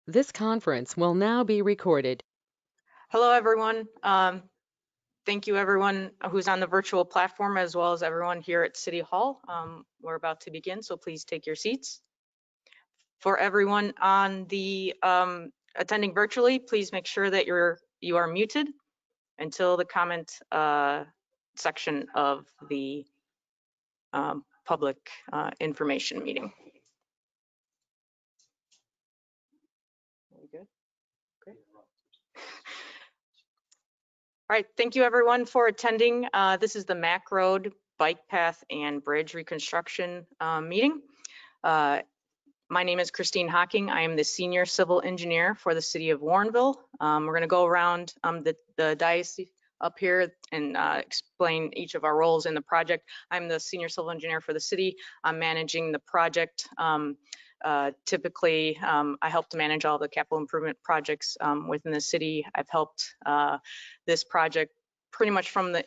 This conference will now be recorded. Hello, everyone. Thank you, everyone who's on the virtual platform, as well as everyone here at City Hall. We're about to begin, so please take your seats. For everyone on the attending virtually, please make sure that you are muted until the comment section of the public information meeting. Good? Great. All right, thank you everyone for attending. This is the Mack Road Bike Path and Bridge Reconstruction meeting. My name is Christine Hocking. I am the Senior Civil Engineer for the City of Warrenville. We're gonna go around the dais up here and explain each of our roles in the project. I'm the Senior Civil Engineer for the city. I'm managing the project. Typically, I help to manage all the capital improvement projects within the city. I've helped this project pretty much from the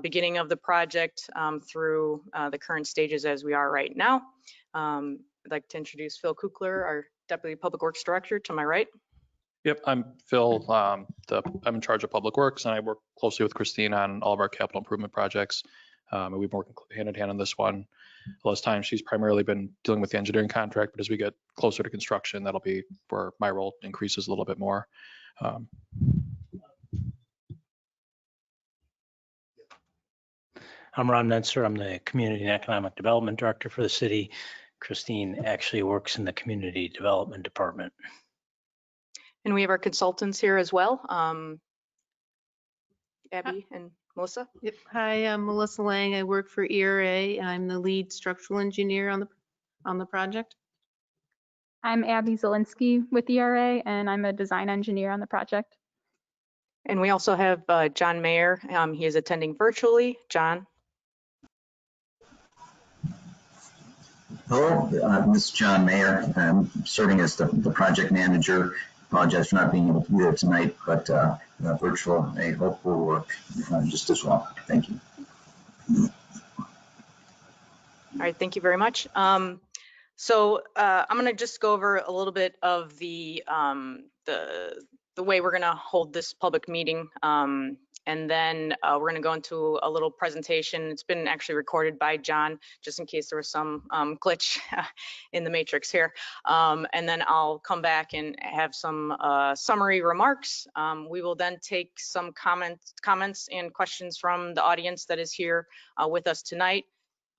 beginning of the project through the current stages as we are right now. I'd like to introduce Phil Kukler, our Deputy Public Works Director, to my right. Yep, I'm Phil. I'm in charge of Public Works, and I work closely with Christine on all of our capital improvement projects. And we've been working hand in hand on this one. The last time she's primarily been dealing with the engineering contract, but as we get closer to construction, that'll be where my role increases a little bit more. I'm Ron Menser. I'm the Community and Economic Development Director for the city. Christine actually works in the Community Development Department. And we have our consultants here as well, Abby and Melissa. Yep. Hi, I'm Melissa Lang. I work for ERA. I'm the lead structural engineer on the project. I'm Abby Zielinski with ERA, and I'm a design engineer on the project. And we also have John Mayer. He is attending virtually. John. Hello, this is John Mayer. I'm serving as the project manager. Apologize for not being able to be there tonight, but virtual, I hope will work just as well. Thank you. All right, thank you very much. So I'm going to just go over a little bit of the way we're going to hold this public meeting. And then we're going to go into a little presentation. It's been actually recorded by John, just in case there was some glitch in the matrix here. And then I'll come back and have some summary remarks. We will then take some comments and questions from the audience that is here with us tonight,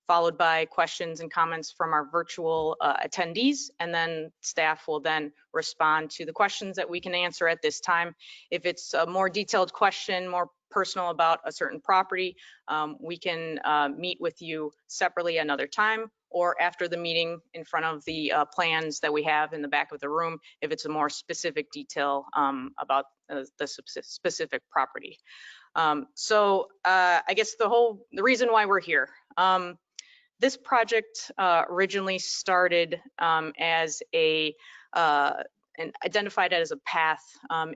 followed by questions and comments from our virtual attendees, and then staff will then respond to the questions that we can answer at this time. If it's a more detailed question, more personal about a certain property, we can meet with you separately another time, or after the meeting in front of the plans that we have in the back of the room, if it's a more specific detail about the specific property. So I guess the reason why we're here. This project originally started as and identified as a path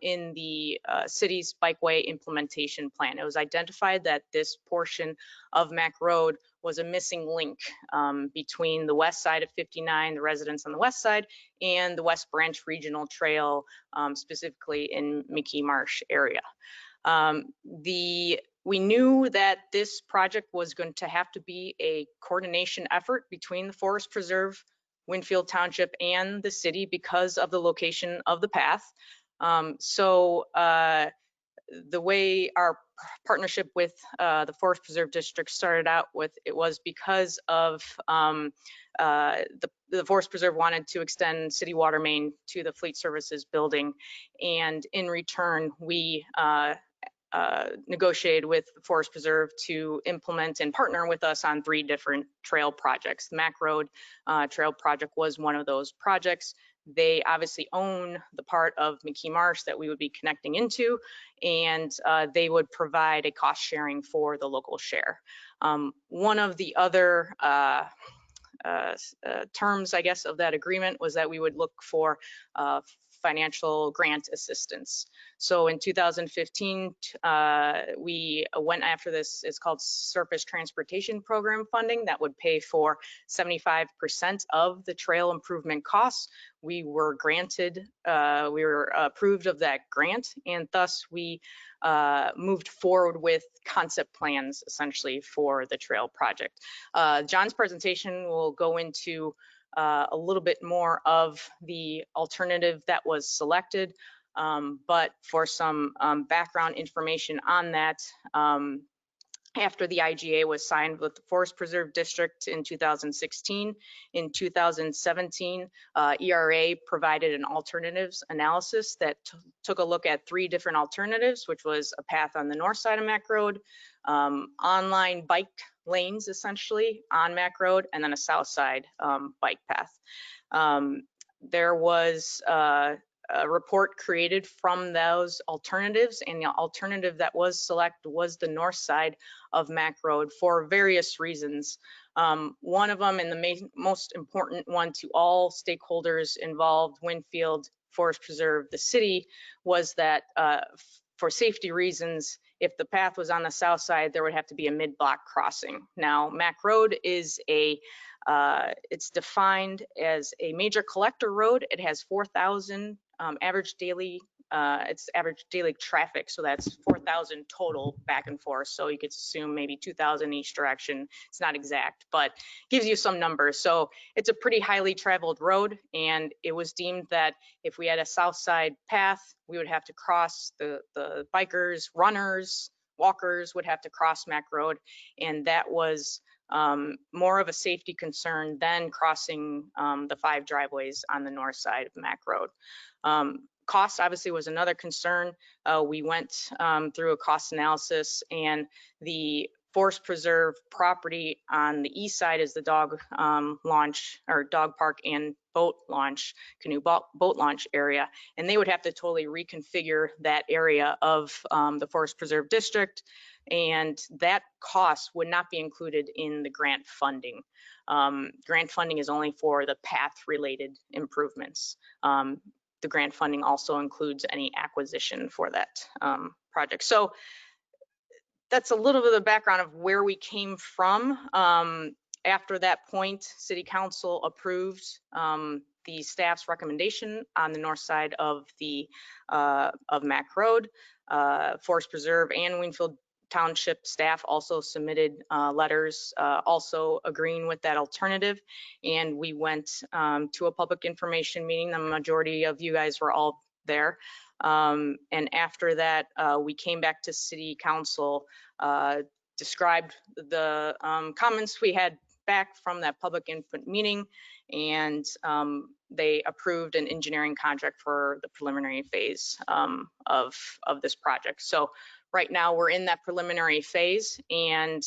in the city's bikeway implementation plan. It was identified that this portion of Mack Road was a missing link between the west side of 59, the residents on the west side, and the West Branch Regional Trail, specifically in McKee Marsh area. We knew that this project was going to have to be a coordination effort between the Forest Preserve, Winfield Township, and the city because of the location of the path. So the way our partnership with the Forest Preserve District started out with, it was because of the Forest Preserve wanted to extend city water main to the Fleet Services building. And in return, we negotiated with the Forest Preserve to implement and partner with us on 3 different trail projects. The Mack Road Trail project was one of those projects. They obviously own the part of McKee Marsh that we would be connecting into, and they would provide a cost sharing for the local share. One of the other terms, I guess, of that agreement was that we would look for financial grant assistance. So in 2015, we went after this, it's called Surface Transportation Program funding that would pay for 75% of the trail improvement costs. we were granted, we were approved of that grant, and thus we moved forward with concept plans essentially for the trail project. John's presentation will go into a little bit more of the alternative that was selected, but for some background information on that, after the IGA was signed with the Forest Preserve District in 2016. In 2017, ERA provided an alternatives analysis that took a look at 3 different alternatives, which was a path on the north side of Mack Road, online bike lanes essentially on Mack Road, and then a south side bike path. There was a report created from those alternatives, and the alternative that was selected was the north side of Mack Road for various reasons. One of them, and the most important one to all stakeholders involved, Winfield, Forest Preserve, the city, was that for safety reasons, if the path was on the south side, there would have to be a mid-block crossing. Now, Mack Road is it's defined as a major collector road. It has 4,000 average daily traffic, so that's 4,000 total back and forth. So you could assume maybe 2,000 each direction. It's not exact, but gives you some numbers. So it's a pretty highly traveled road, and it was deemed that if we had a south side path, we would have to cross the bikers, runners, walkers would have to cross Mack Road, and that was more of a safety concern than crossing the 5 driveways on the north side of Mack Road. Cost obviously was another concern. We went through a cost analysis, and the Forest Preserve property on the east side is the dog launch, or dog park and boat launch, canoe boat launch area, and they would have to totally reconfigure that area of the Forest Preserve District, and that cost would not be included in the grant funding. Grant funding is only for the path-related improvements. The grant funding also includes any acquisition for that project. So that's a little bit of the background of where we came from. After that point, City Council approved the staff's recommendation on the north side of Mack Road. Forest Preserve and Winfield Township staff also submitted letters also agreeing with that alternative, and we went to a public information meeting. The majority of you guys were all there, and after that we came back to City Council, described the comments we had back from that public input meeting, and they approved an engineering contract for the preliminary phase of this project. So right now we're in that preliminary phase, and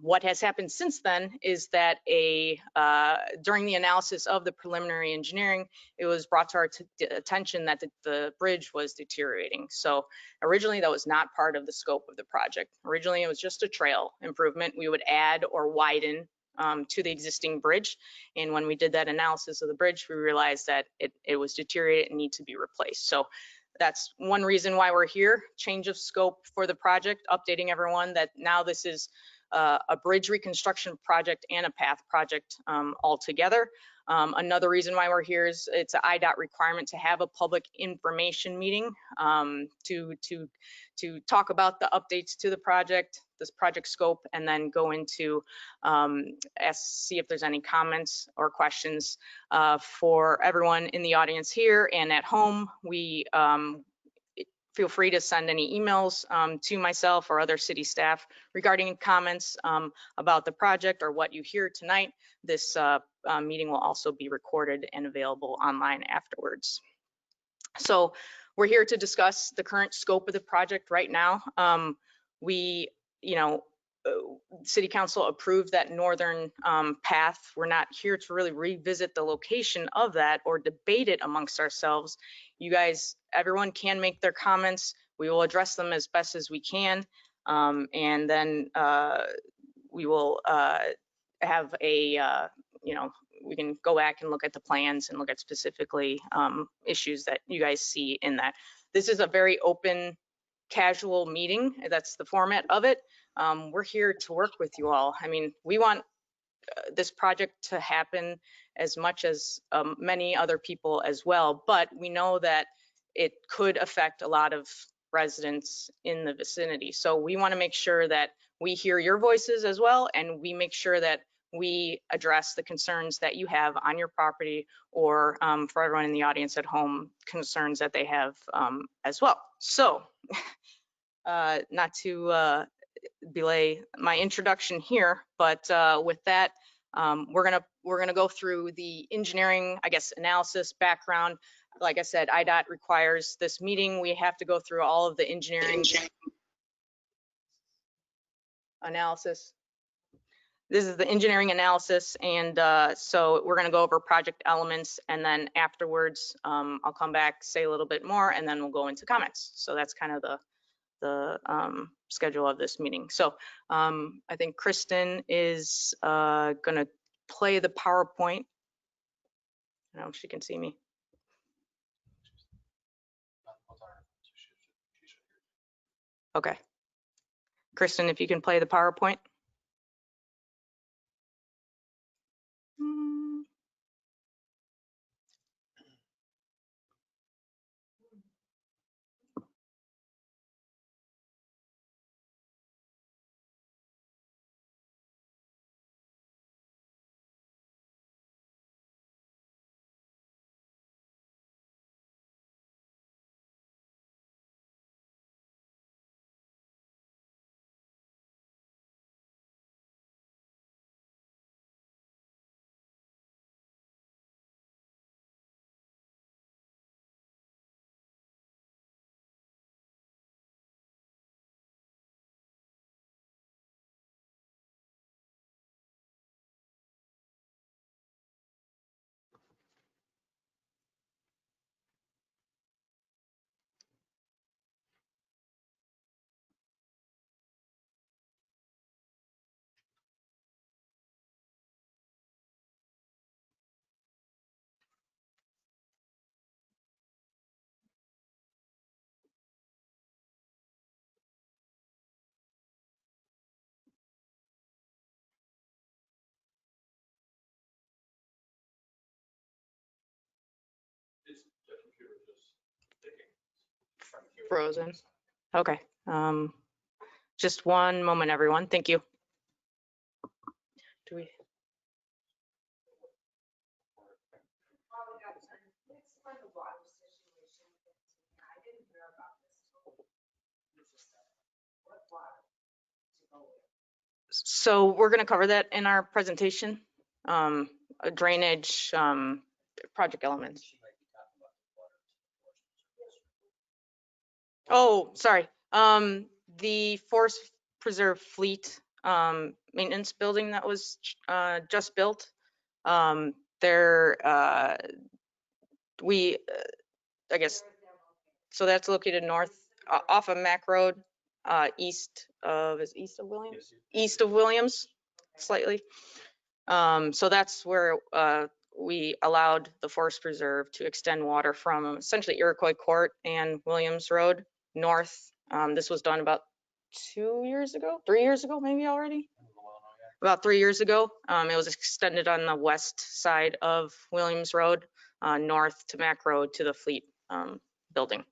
what has happened since then is that during the analysis of the preliminary engineering, it was brought to our attention that the bridge was deteriorating. So originally that was not part of the scope of the project. Originally it was just a trail improvement. We would add or widen to the existing bridge, and when we did that analysis of the bridge, we realized that it was deteriorated and needs to be replaced. So that's one reason why we're here, change of scope for the project, updating everyone that now this is a bridge reconstruction project and a path project altogether. Another reason why we're here is it's an IDOT requirement to have a public information meeting to talk about the updates to the project, this project scope, and then go into see if there's any comments or questions for everyone in the audience here and at home. We feel free to send any emails to myself or other city staff regarding comments about the project or what you hear tonight. This meeting will also be recorded and available online afterwards. So we're here to discuss the current scope of the project right now. City Council approved that northern path. We're not here to really revisit the location of that or debate it amongst ourselves. You guys, everyone can make their comments. We will address them as best as we can. And then we will have we can go back and look at the plans and look at specifically issues that you guys see in that. This is a very open, casual meeting. That's the format of it. We're here to work with you all. I mean, we want this project to happen as much as many other people as well, but we know that it could affect a lot of residents in the vicinity. So we want to make sure that we hear your voices as well, and we make sure that we address the concerns that you have on your property, or for everyone in the audience at home, concerns that they have as well. So not to belay my introduction here, but with that, we're gonna go through the engineering, I guess, analysis background. Like I said, IDOT requires this meeting. We have to go through all of the engineering analysis. This is the engineering analysis, and so we're going to go over project elements, and then afterwards I'll come back, say a little bit more, and then we'll go into comments. So that's kind of the schedule of this meeting. So I think Kristen is going to play the PowerPoint. I don't know if she can see me. Okay. Kristen, if you can play the PowerPoint. Frozen. Okay. Just one moment, everyone. Thank you. Do we? So we're going to cover that in our presentation. Drainage, project elements. Oh, sorry. The Forest Preserve Fleet maintenance building that was just built. I guess, so that's located north off of Mack Road, east of Williams? East of Williams, slightly. So that's where we allowed the Forest Preserve to extend water from essentially Iroquois Court and Williams Road north. This was done about 3 years ago, maybe already. About 3 years ago. It was extended on the west side of Williams Road, north to Mack Road to the Fleet building.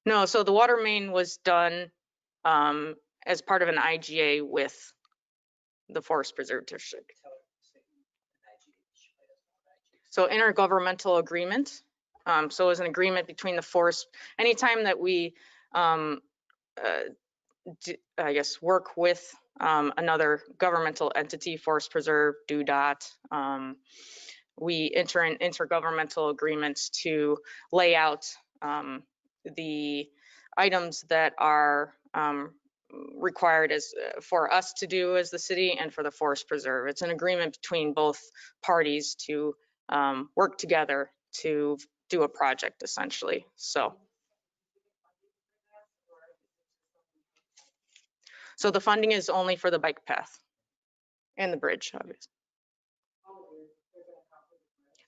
No, so the water main was done as part of an IGA with the Forest Preserve District. So intergovernmental agreement. So it was an agreement between the forest. Anytime that we, I guess, work with another governmental entity, Forest Preserve, DOT, we enter in intergovernmental agreements to lay out the items that are required for us to do as the city and for the Forest Preserve. It's an agreement between both parties to work together to do a project essentially. So the funding is only for the bike path and the bridge, obviously.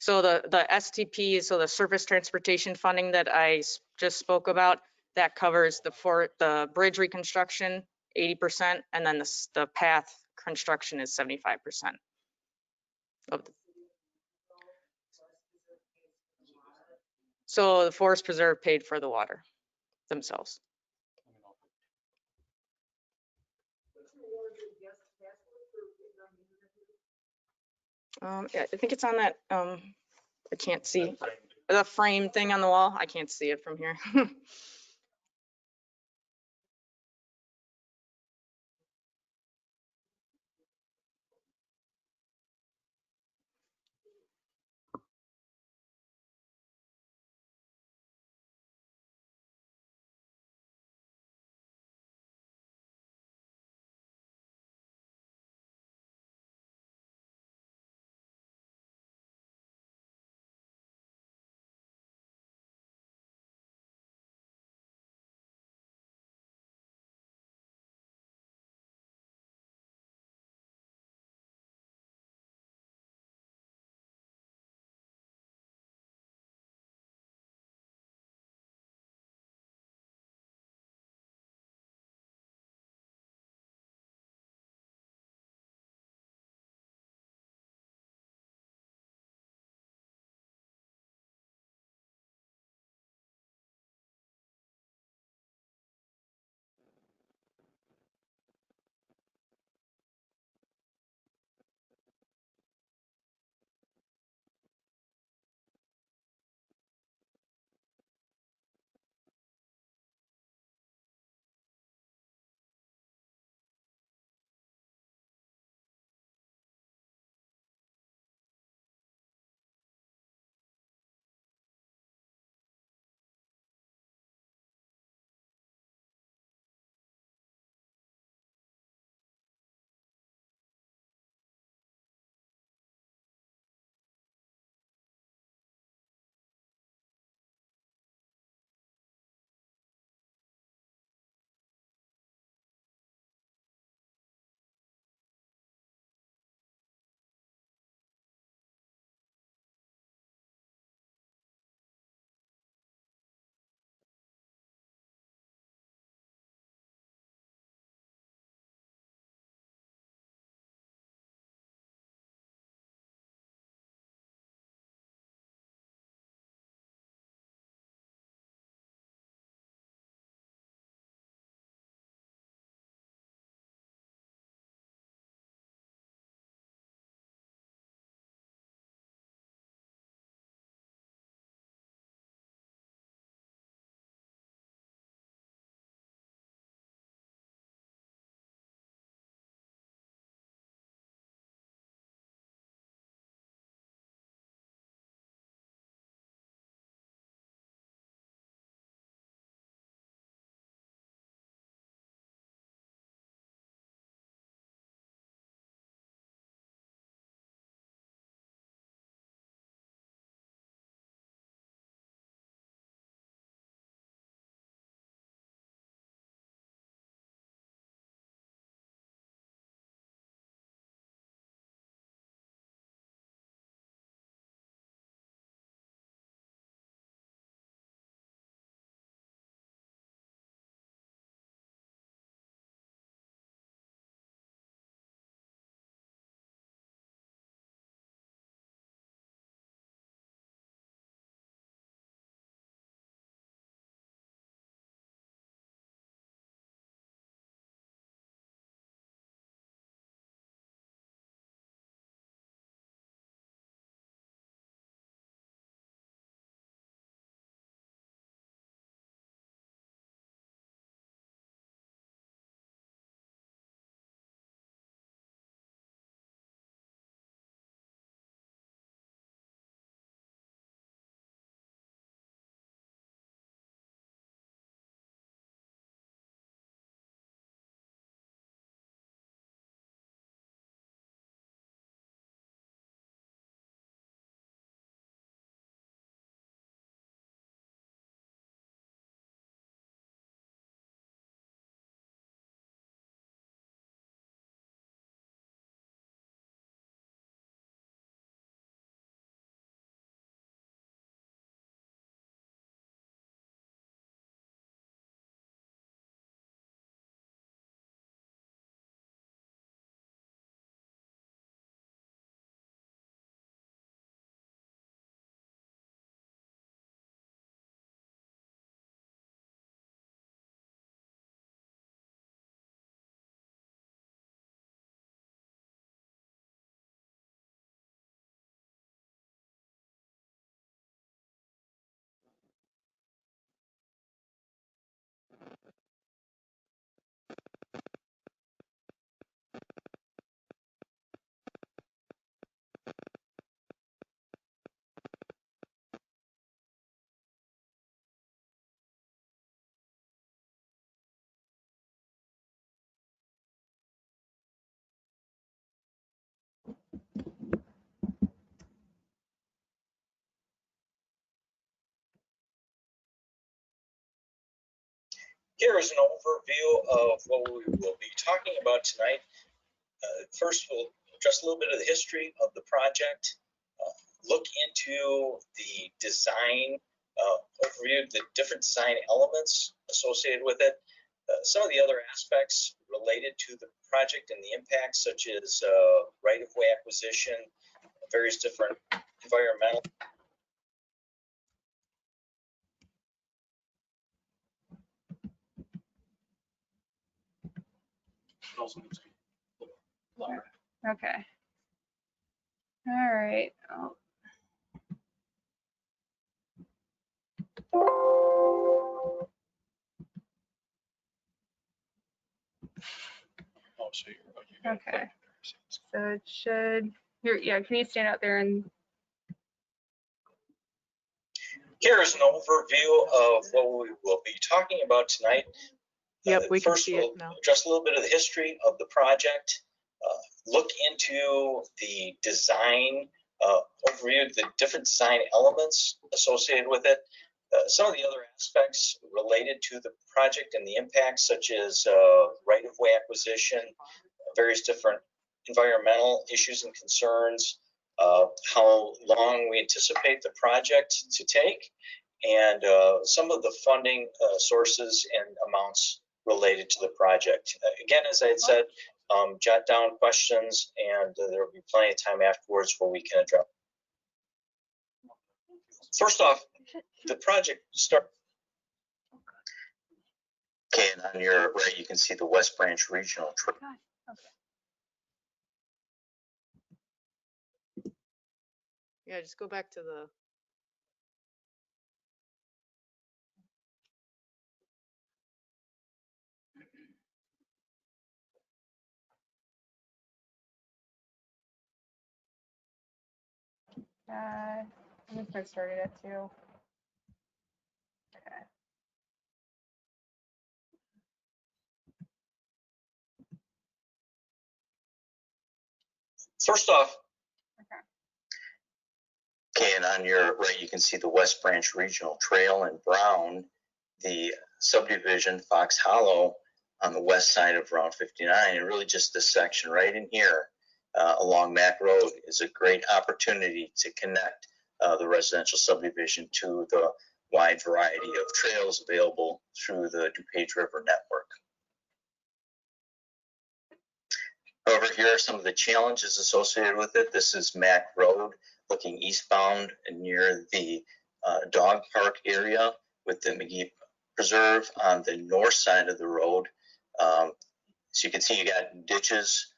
So the STP, so the surface transportation funding that I just spoke about, that covers the bridge reconstruction, 80%, and then the path construction is 75% of the. So the Forest Preserve paid for the water themselves. Yeah, I think it's on that, I can't see, the frame thing on the wall. I can't see it from here. Here is an overview of what we will be talking about tonight. First, we'll address a little bit of the history of the project, look into the design, overview the different design elements associated with it, some of the other aspects related to the project and the impacts, such as right-of-way acquisition, various different environmental. Okay. All right. Oh. Okay. So it should, yeah, can you stand out there and. Here is an overview of what we will be talking about tonight. Yep, we can First, see we'll it now. address a little bit of the history of the project, look into the design, overview the different design elements associated with it, some of the other aspects related to the project and the impacts, such as right-of-way acquisition, various different environmental issues and concerns, how long we anticipate the project to take, and some of the funding sources and amounts related to the project. Again, as I had said, jot down questions, and there will be plenty of time afterwards where we can address. First off, the project start. Okay, and on your right, you can see the West Branch Regional Trail. Yeah, just go back to the. I think I started it too. Okay. First off, Okay. okay, and on your right, you can see the West Branch Regional Trail in brown, the subdivision Fox Hollow on the west side of Route 59, and really just this section right in here along Mack Road is a great opportunity to connect the residential subdivision to the wide variety of trails available through the DuPage River network. However, here are some of the challenges associated with it. This is Mack Road looking eastbound near the dog park area with the McGee Preserve on the north side of the road. So you can see you got ditches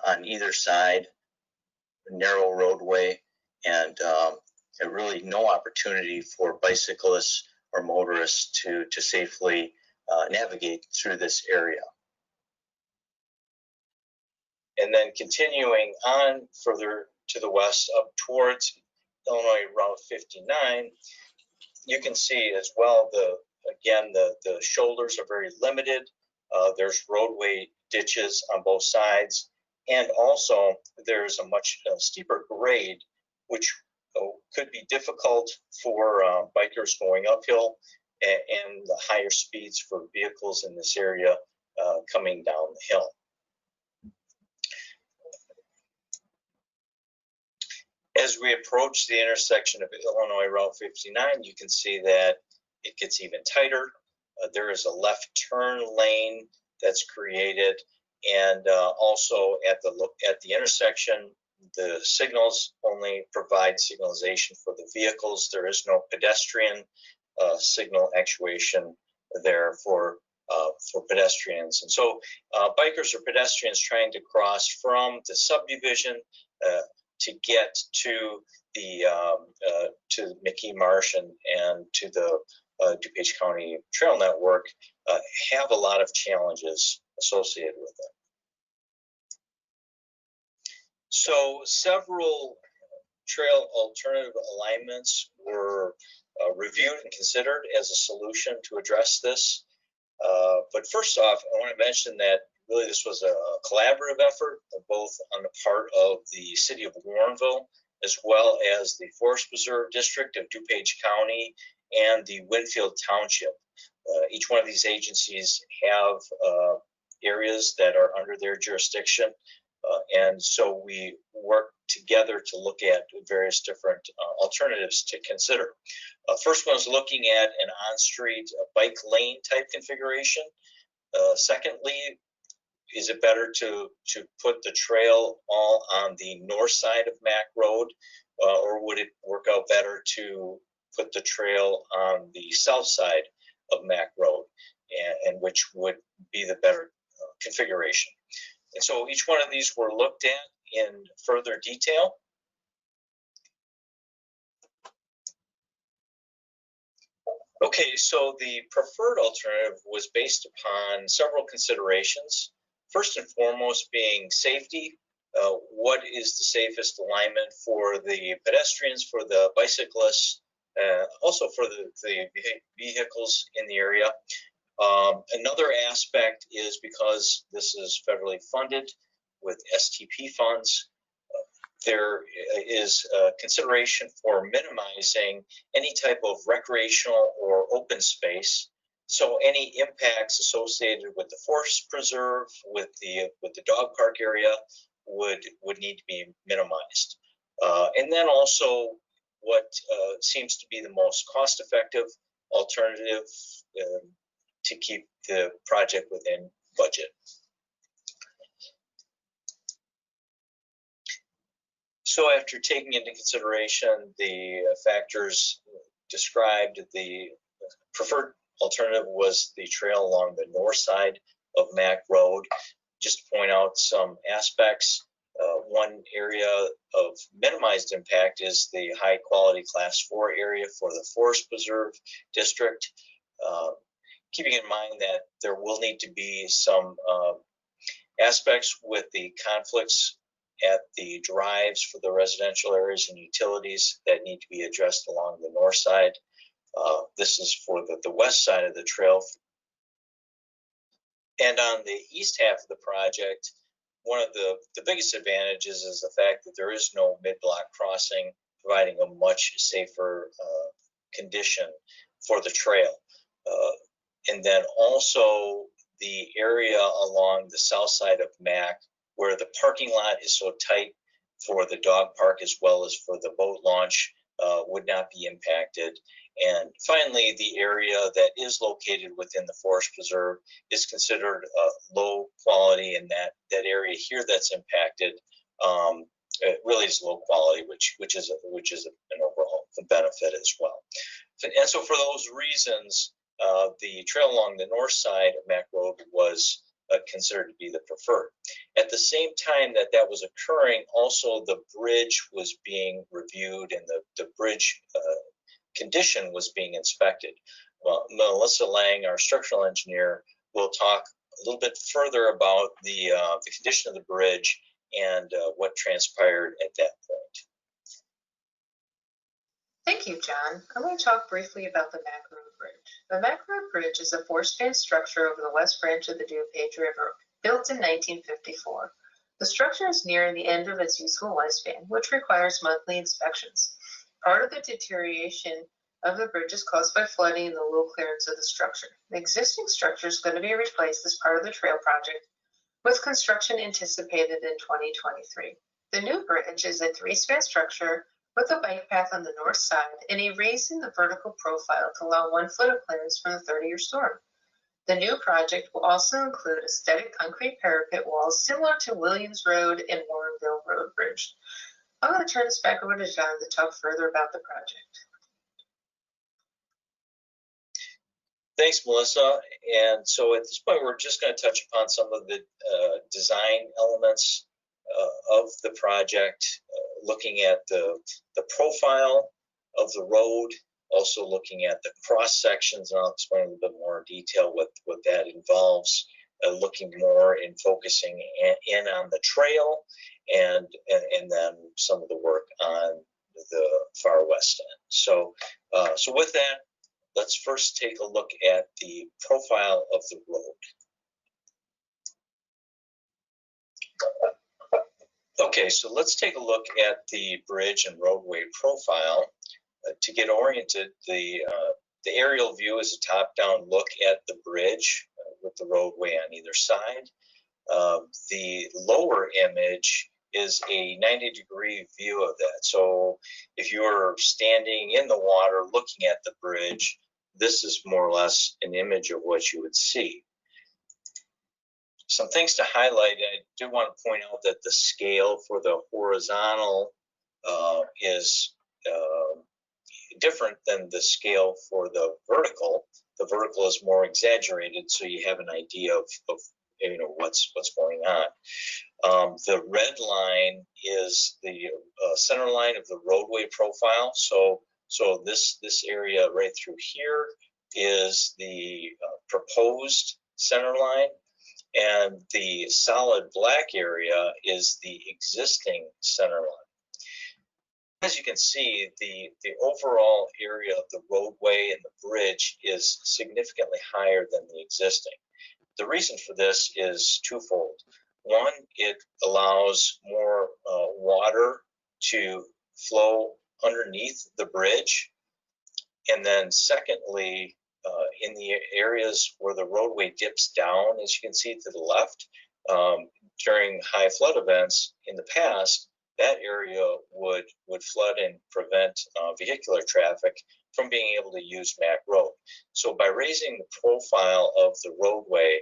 on either side, narrow roadway, and really no opportunity for bicyclists or motorists to safely navigate through this area. And then continuing on further to the west up towards Illinois Route 59, you can see as well the shoulders are very limited. There's roadway ditches on both sides, and also there's a much steeper grade, which could be difficult for bikers going uphill, and the higher speeds for vehicles in this area coming down the hill. As we approach the intersection of Illinois Route 59, you can see that it gets even tighter. There is a left turn lane that's created, and also at the intersection, the signals only provide signalization for the vehicles. There is no pedestrian signal actuation there for pedestrians, and so bikers or pedestrians trying to cross from the subdivision to get to the to McKee Marsh and to the DuPage County Trail Network have a lot of challenges associated with it. So several trail alternative alignments were reviewed and considered as a solution to address this. But first off, I want to mention that really this was a collaborative effort, both on the part of the city of Warrenville, as well as the Forest Preserve District of DuPage County and the Winfield Township. Each one of these agencies have areas that are under their jurisdiction, and so we work together to look at various different alternatives to consider. First one is looking at an on-street bike lane type configuration. Secondly, is it better to put the trail all on the north side of Mack Road, or would it work out better to put the trail on the south side of Mack Road, and which would be the better configuration? And so each one of these were looked at in further detail. Okay, so the preferred alternative was based upon several considerations. First and foremost being safety. What is the safest alignment for the pedestrians, for the bicyclists, also for the vehicles in the area. Another aspect is because this is federally funded with STP funds, there is consideration for minimizing any type of recreational or open space. So any impacts associated with the forest preserve, with the dog park area would need to be minimized. And then also what seems to be the most cost-effective alternative to keep the project within budget. So after taking into consideration the factors described, the preferred alternative was the trail along the north side of Mack Road. Just to point out some aspects, one area of minimized impact is the high quality class 4 area for the Forest Preserve District. Keeping in mind that there will need to be some aspects with the conflicts at the drives for the residential areas and utilities that need to be addressed along the north side. This is for the west side of the trail. And on the east half of the project, one of the biggest advantages is the fact that there is no mid-block crossing, providing a much safer condition for the trail. And then also the area along the south side of Mack, where the parking lot is so tight for the dog park as well as for the boat launch, would not be impacted. And finally, the area that is located within the forest preserve is considered low quality, and that area here that's impacted it really is low quality, which is an overall benefit as well. And so for those reasons, the trail along the north side of Mack Road was considered to be the preferred. At the same time that was occurring, also the bridge was being reviewed, and the bridge condition was being inspected. Well, Melissa Lang, our structural engineer, will talk a little bit further about the condition of the bridge and what transpired at that point. Thank you, John. I'm going to talk briefly about the Mack Road Bridge. The Mack Road Bridge is a 4-span structure over the west branch of the DuPage River, built in 1954. The structure is nearing the end of its useful lifespan, which requires monthly inspections. Part of the deterioration of the bridge is caused by flooding and the low clearance of the structure. The existing structure is going to be replaced as part of the trail project, with construction anticipated in 2023. The new bridge is a 3-span structure with a bike path on the north side and a raise in the vertical profile to allow 1 foot of clearance from the 30-year storm. The new project will also include aesthetic concrete parapet walls similar to Williams Road and Warrenville Road Bridge. I'm going to turn this back over to John to talk further about the project. Thanks, Melissa. And so at this point, we're just going to touch upon some of the design elements of the project, looking at the profile of the road, also looking at the cross sections, and I'll explain a little bit more in detail what that involves, looking more in focusing in on the trail, and then some of the work on the far west end. So with that, let's first take a look at the profile of the road. Okay, so let's take a look at the bridge and roadway profile. To get oriented, the The aerial view is a top-down look at the bridge with the roadway on either side. The lower image is a 90-degree view of that. So if you're standing in the water looking at the bridge, this is more or less an image of what you would see. Some things to highlight, I do want to point out that the scale for the horizontal is different than the scale for the vertical. The vertical is more exaggerated, so you have an idea of what's going on. The red line is the center line of the roadway profile. So this area right through here is the proposed center line, and the solid black area is the existing center line. As you can see, the overall area of the roadway and the bridge is significantly higher than the existing. The reason for this is twofold. One, it allows more water to flow underneath the bridge. And then secondly, in the areas where the roadway dips down, as you can see to the left, during high flood events in the past, that area would flood and prevent vehicular traffic from being able to use Mack Road. So by raising the profile of the roadway,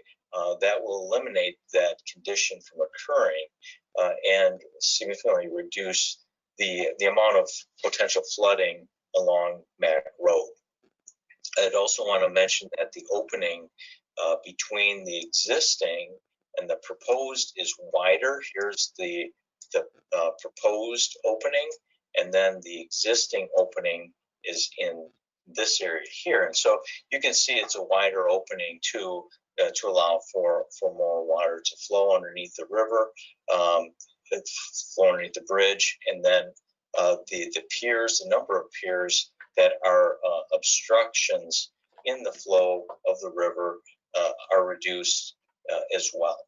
that will eliminate that condition from occurring and significantly reduce the amount of potential flooding along Mack Road. I'd also want to mention that the opening between the existing and the proposed is wider. Here's the proposed opening, and then the existing opening is in this area here. And so you can see it's a wider opening to allow for more water to flow underneath the river, flow underneath the bridge, and then the piers, the number of piers that are obstructions in the flow of the river are reduced as well.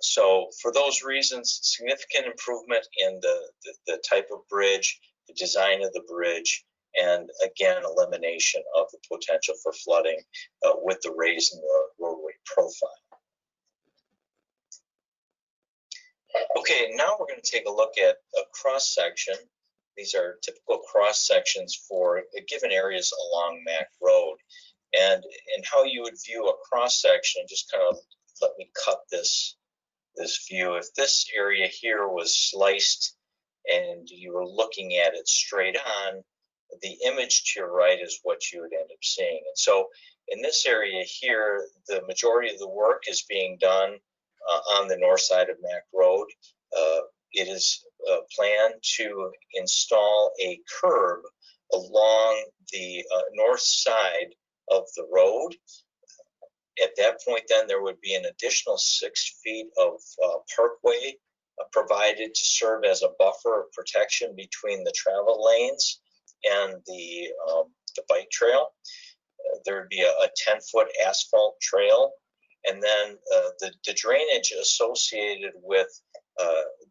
So for those reasons, significant improvement in the type of bridge, the design of the bridge, and again, elimination of the potential for flooding with the raise in the roadway profile. Okay, now we're going to take a look at a cross section. These are typical cross sections for given areas along Mack Road, and how you would view a cross section. Just kind of let me cut this view. If this area here was sliced and you were looking at it straight on, the image to your right is what you would end up seeing. And so in this area here, the majority of the work is being done on the north side of Mack Road. It is planned to install a curb along the north side of the road. At that point, then there would be an additional 6 feet of parkway provided to serve as a buffer of protection between the travel lanes and the bike trail. There would be a 10-foot asphalt trail, and then the drainage associated with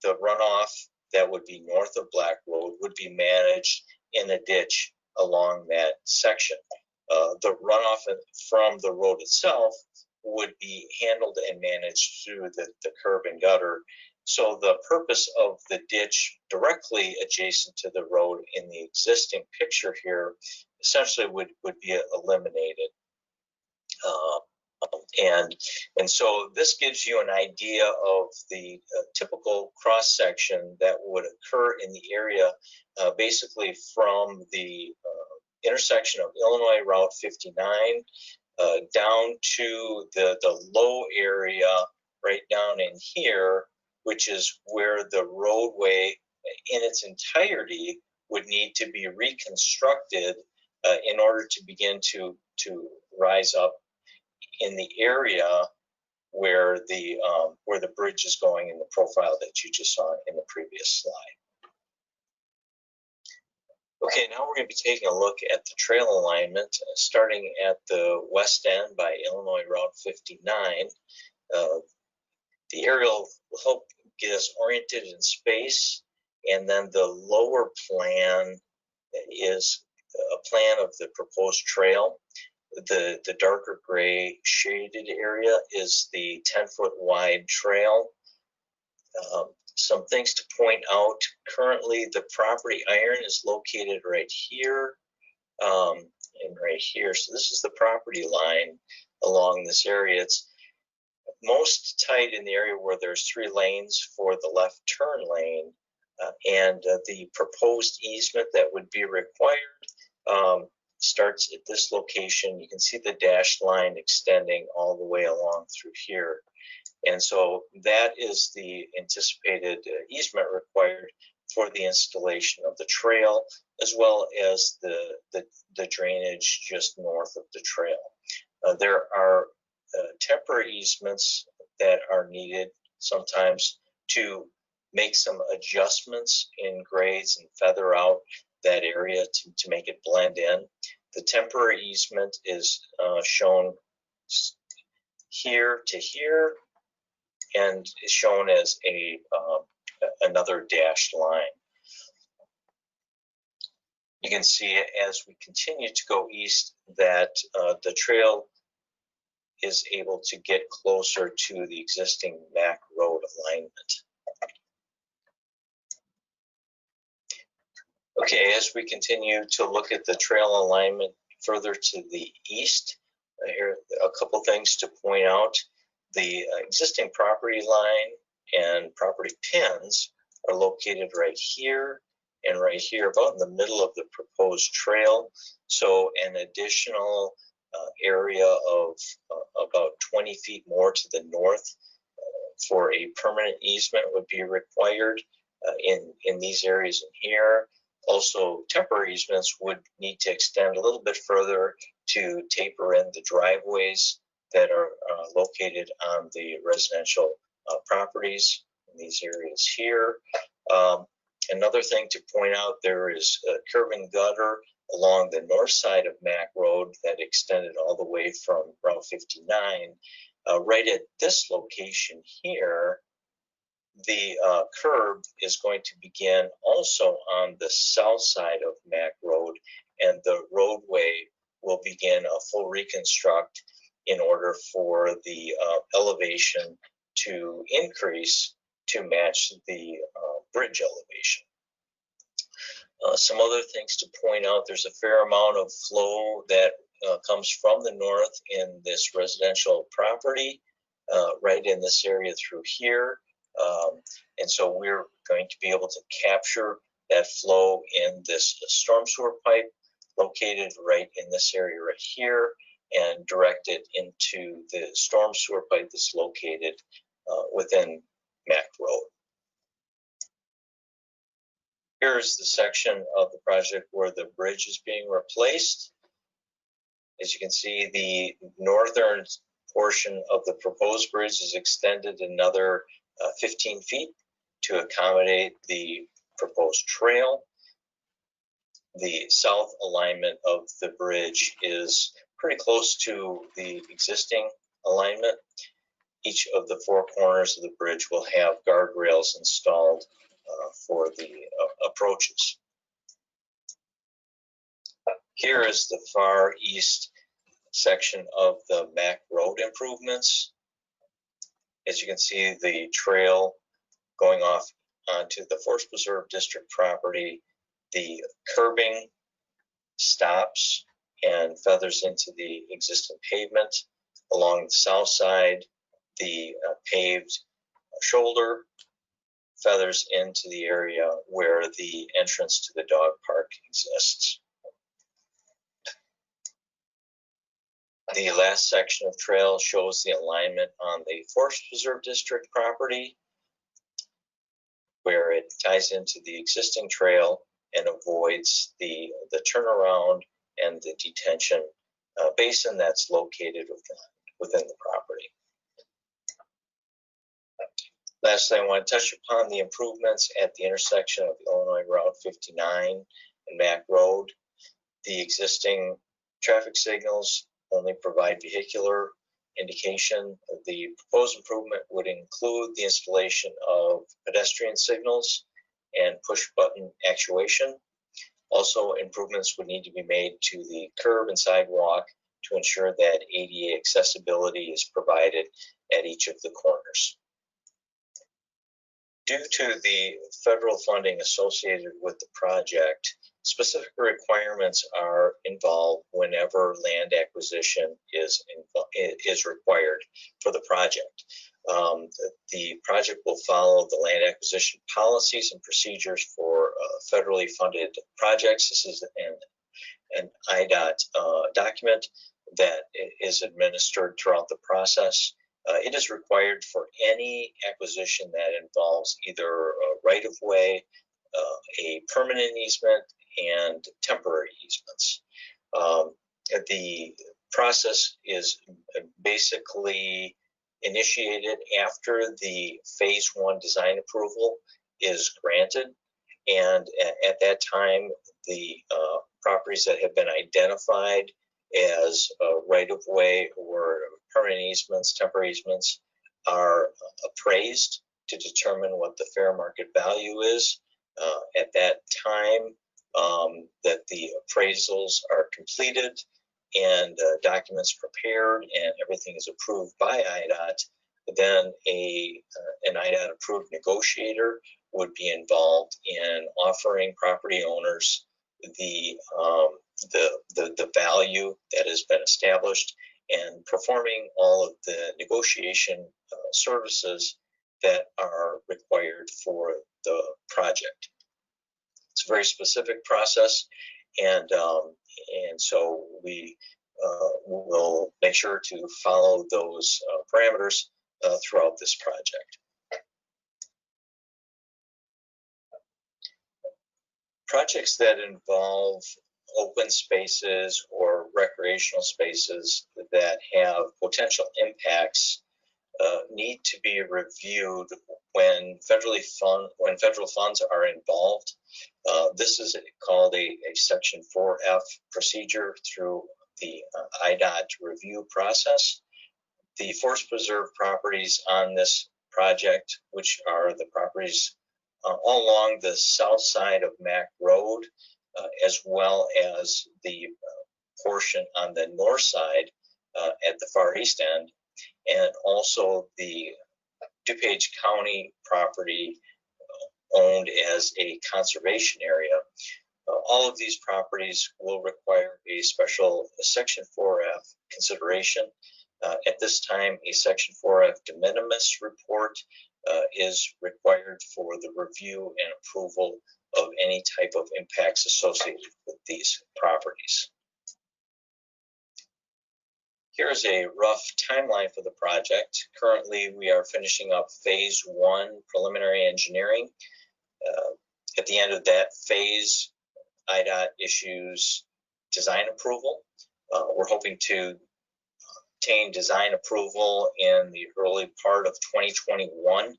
the runoff that would be north of Black Road would be managed in a ditch along that section. The runoff from the road itself would be handled and managed through the curb and gutter. So the purpose of the ditch directly adjacent to the road in the existing picture here essentially would be eliminated. And so this gives you an idea of the typical cross section that would occur in the area, basically from the intersection of Illinois Route 59 down to the low area right down in here, which is where the roadway in its entirety would need to be reconstructed in order to begin to rise up in the area where the bridge is going in the profile that you just saw in the previous slide. Okay, now we're going to be taking a look at the trail alignment, starting at the west end by Illinois Route 59. The aerial will help get us oriented in space, and then the lower plan is a plan of the proposed trail. The darker gray shaded area is the 10-foot wide trail. Some things to point out: currently the property iron is located right here and right here. So this is the property line along this area. It's most tight in the area where there's 3 lanes for the left turn lane, and the proposed easement that would be required starts at this location. You can see the dashed line extending all the way along through here. And so that is the anticipated easement required for the installation of the trail, as well as the drainage just north of the trail. There are temporary easements that are needed sometimes to make some adjustments in grades and feather out that area to make it blend in. The temporary easement is shown here to here and is shown as another dashed line. You can see as we continue to go east that the trail is able to get closer to the existing Mack Road alignment. Okay, as we continue to look at the trail alignment further to the east, here are a couple things to point out. The existing property line and property pins are located right here and right here, about in the middle of the proposed trail. So an additional area of about 20 feet more to the north for a permanent easement would be required in these areas in here. Also, temporary easements would need to extend a little bit further to taper in the driveways that are located on the residential properties in these areas here. Another thing to point out, there is a curb and gutter along the north side of Mack Road that extended all the way from Route 59. Right at this location here, the curb is going to begin also on the south side of Mack Road, and the roadway will begin a full reconstruct in order for the elevation to increase to match the bridge elevation. Some other things to point out: there's a fair amount of flow that comes from the north in this residential property, right in this area through here. And so we're going to be able to capture that flow in this storm sewer pipe located right in this area right here, and direct it into the storm sewer pipe that's located within Mack Road. Here's the section of the project where the bridge is being replaced. As you can see, the northern portion of the proposed bridge is extended another 15 feet to accommodate the proposed trail. The south alignment of the bridge is pretty close to the existing alignment. Each of the 4 corners of the bridge will have guardrails installed for the approaches. Here is the far east section of the Mack Road improvements. As you can see, the trail going off onto the Forest Preserve District property, the curbing stops and feathers into the existing pavement. Along the south side, the paved shoulder feathers into the area where the entrance to the dog park exists. The last section of trail shows the alignment on the Forest Preserve District property, where it ties into the existing trail and avoids the turnaround and the detention basin that's located within the property. Lastly, I want to touch upon the improvements at the intersection of Illinois Route 59 and Mack Road. The existing traffic signals only provide vehicular indication. The proposed improvement would include the installation of pedestrian signals and push button actuation. Also, improvements would need to be made to the curb and sidewalk to ensure that ADA accessibility is provided at each of the corners. Due to the federal funding associated with the project, specific requirements are involved whenever land acquisition is required for the project. The project will follow the land acquisition policies and procedures for federally funded projects. This is an IDOT document that is administered throughout the process. It is required for any acquisition that involves either a right-of-way, a permanent easement, and temporary easements. The process is basically initiated after the phase 1 design approval is granted, and at that time the properties that have been identified as right-of-way or permanent easements, temporary easements, are appraised to determine what the fair market value is. At that time that the appraisals are completed and documents prepared and everything is approved by IDOT, then an IDOT approved negotiator would be involved in offering property owners the value that has been established and performing all of the negotiation services that are required for the project. It's a very specific process, and so we will make sure to follow those parameters throughout this project. Projects that involve open spaces or recreational spaces that have potential impacts need to be reviewed when federal funds are involved. This is called a Section 4F procedure through the IDOT review process. The forest preserve properties on this project, which are the properties all along the south side of Mack Road, as well as the portion on the north side at the far east end, and also the DuPage County property owned as a conservation area. All of these properties will require a special Section 4F consideration. At this time, a Section 4F de minimis report is required for the review and approval of any type of impacts associated with these properties. Here's a rough timeline for the project. Currently, we are finishing up phase 1 preliminary engineering. At the end of that phase, IDOT issues design approval. We're hoping to obtain design approval in the early part of 2021.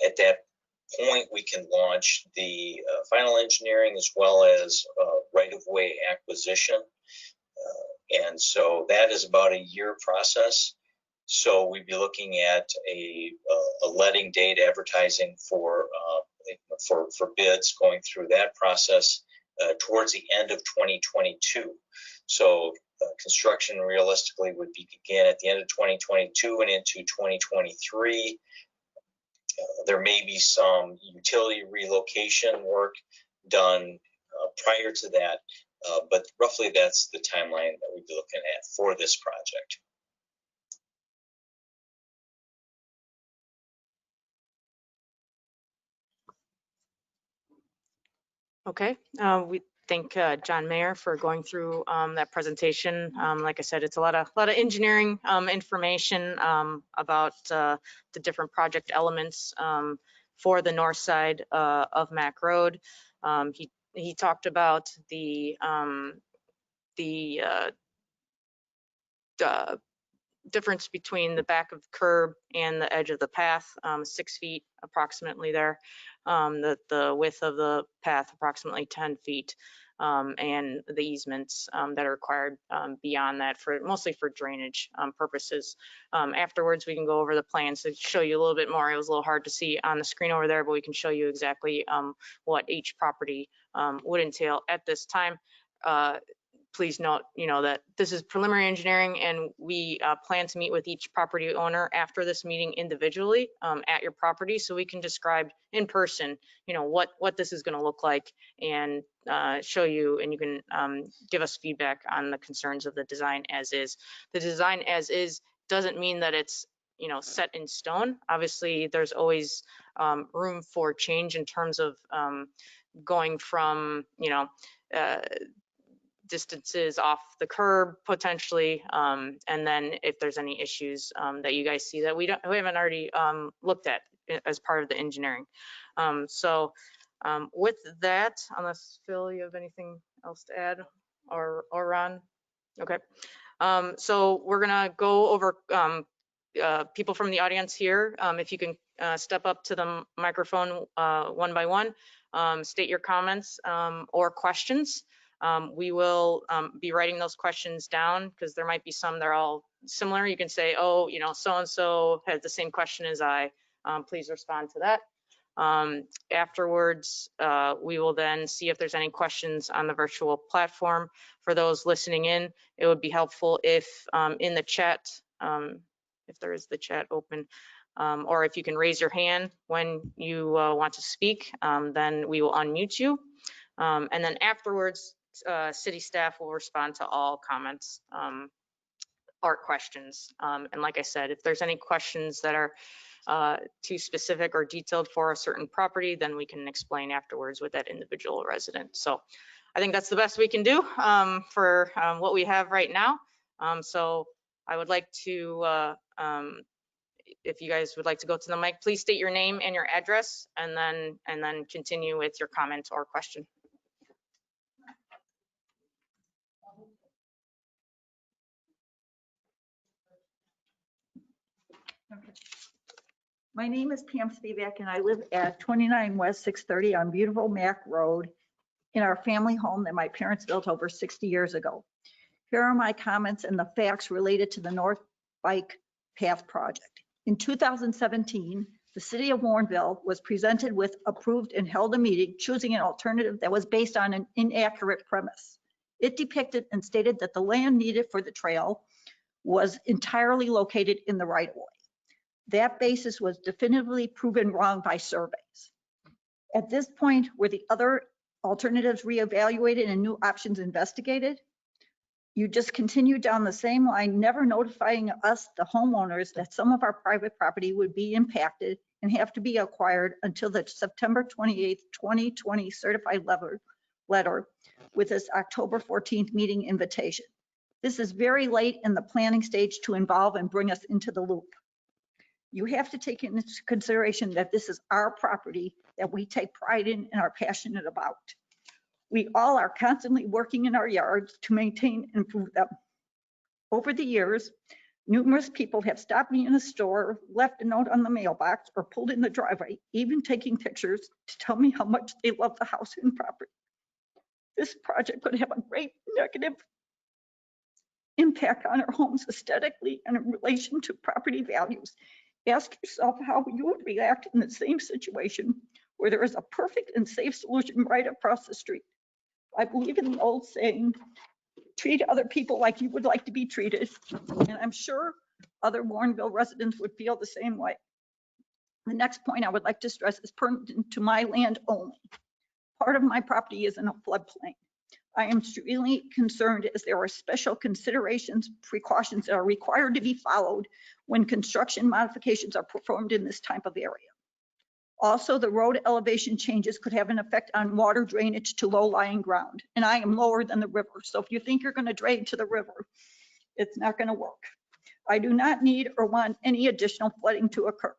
At that point, we can launch the final engineering as well as right-of-way acquisition. And so that is about a year process. So we'd be looking at a letting date advertising for bids going through that process towards the end of 2022. So construction realistically would begin at the end of 2022 and into 2023. There may be some utility relocation work done prior to that, but roughly that's the timeline that we'd be looking at for this project. Okay, we thank John Mayer for going through that presentation. Like I said, it's a lot of engineering information about the different project elements for the north side of Mack Road. He talked about the difference between the back of the curb and the edge of the path, 6 feet approximately there. The width of the path approximately 10 feet. and the easements that are required beyond that, for mostly for drainage purposes. Afterwards, we can go over the plans to show you a little bit more. It was a little hard to see on the screen over there, but we can show you exactly what each property would entail at this time. Please note, that this is preliminary engineering, and we plan to meet with each property owner after this meeting individually at your property, so we can describe in person, what this is going to look like, and show you, and you can give us feedback on the concerns of the design as is. The design as is doesn't mean that it's set in stone. Obviously, there's always room for change in terms of going from distances off the curb potentially, and then if there's any issues that you guys see that we haven't already looked at as part of the engineering. So with that, unless Phil, you have anything else to add, or Ron? Okay. So we're gonna go over people from the audience here. If you can step up to the microphone one by one, state your comments or questions. We will be writing those questions down, because there might be some that are all similar. You can say, oh, so-and-so had the same question as I. Please respond to that. Afterwards, we will then see if there's any questions on the virtual platform. For those listening in, it would be helpful if in the chat, if there is the chat open, or if you can raise your hand when you want to speak, then we will unmute you. And then afterwards, city staff will respond to all comments or questions. And like I said, if there's any questions that are too specific or detailed for a certain property, then we can explain afterwards with that individual resident. So I think that's the best we can do for what we have right now. So I would like to, if you guys would like to go to the mic, please state your name and your address, and then continue with your comment or question. Okay. My name is Pam Spivak, and I live at 29 West 630 on beautiful Mack Road in our family home that my parents built over 60 years ago. Here are my comments and the facts related to the North Bike Path project. In 2017, the city of Warrenville was presented with, approved, and held a meeting choosing an alternative that was based on an inaccurate premise. It depicted and stated that the land needed for the trail was entirely located in the right of way. That basis was definitively proven wrong by surveys. At this point, were the other alternatives reevaluated and new options investigated? You just continue down the same line, never notifying us, the homeowners, that some of our private property would be impacted and have to be acquired until the September 28th, 2020 certified letter with this October 14th meeting invitation. This is very late in the planning stage to involve and bring us into the loop. You have to take into consideration that this is our property that we take pride in and are passionate about. We all are constantly working in our yards to maintain and improve them. Over the years, numerous people have stopped me in a store, left a note on the mailbox, or pulled in the driveway, even taking pictures to tell me how much they love the house and property. This project could have a great negative impact on our homes aesthetically and in relation to property values. Ask yourself how you would react in the same situation where there is a perfect and safe solution right across the street. I believe in the old saying, treat other people like you would like to be treated. And I'm sure other Warrenville residents would feel the same way. The next point I would like to stress is pertinent to my land only. Part of my property is in a floodplain. I am extremely concerned as there are special considerations, precautions that are required to be followed when construction modifications are performed in this type of area. Also, the road elevation changes could have an effect on water drainage to low-lying ground, and I am lower than the river. So if you think you're going to drain to the river, it's not going to work. I do not need or want any additional flooding to occur.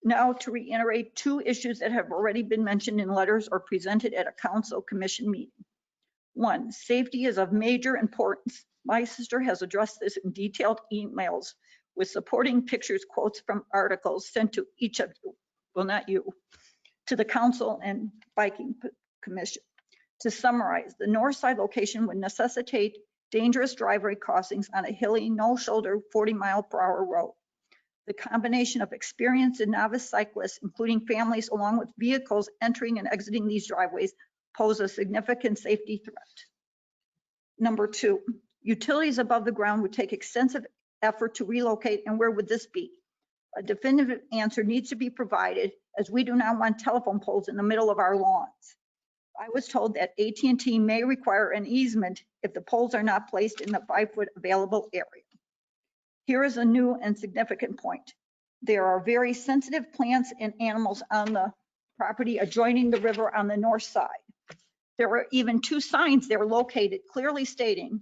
Now, to reiterate two issues that have already been mentioned in letters or presented at a council commission meeting. One, safety is of major importance. My sister has addressed this in detailed emails with supporting pictures, quotes from articles sent to each of you, well, not you, to the council and biking commission. To summarize, the north side location would necessitate dangerous driveway crossings on a hilly, no-shoulder 40-mile-per-hour road. The combination of experienced and novice cyclists, including families along with vehicles entering and exiting these driveways, pose a significant safety threat. Number two, utilities above the ground would take extensive effort to relocate, and where would this be? A definitive answer needs to be provided, as we do not want telephone poles in the middle of our lawns. I was told that AT&T may require an easement if the poles are not placed in the 5-foot available area. Here is a new and significant point. There are very sensitive plants and animals on the property adjoining the river on the north side. There are even 2 signs there located clearly stating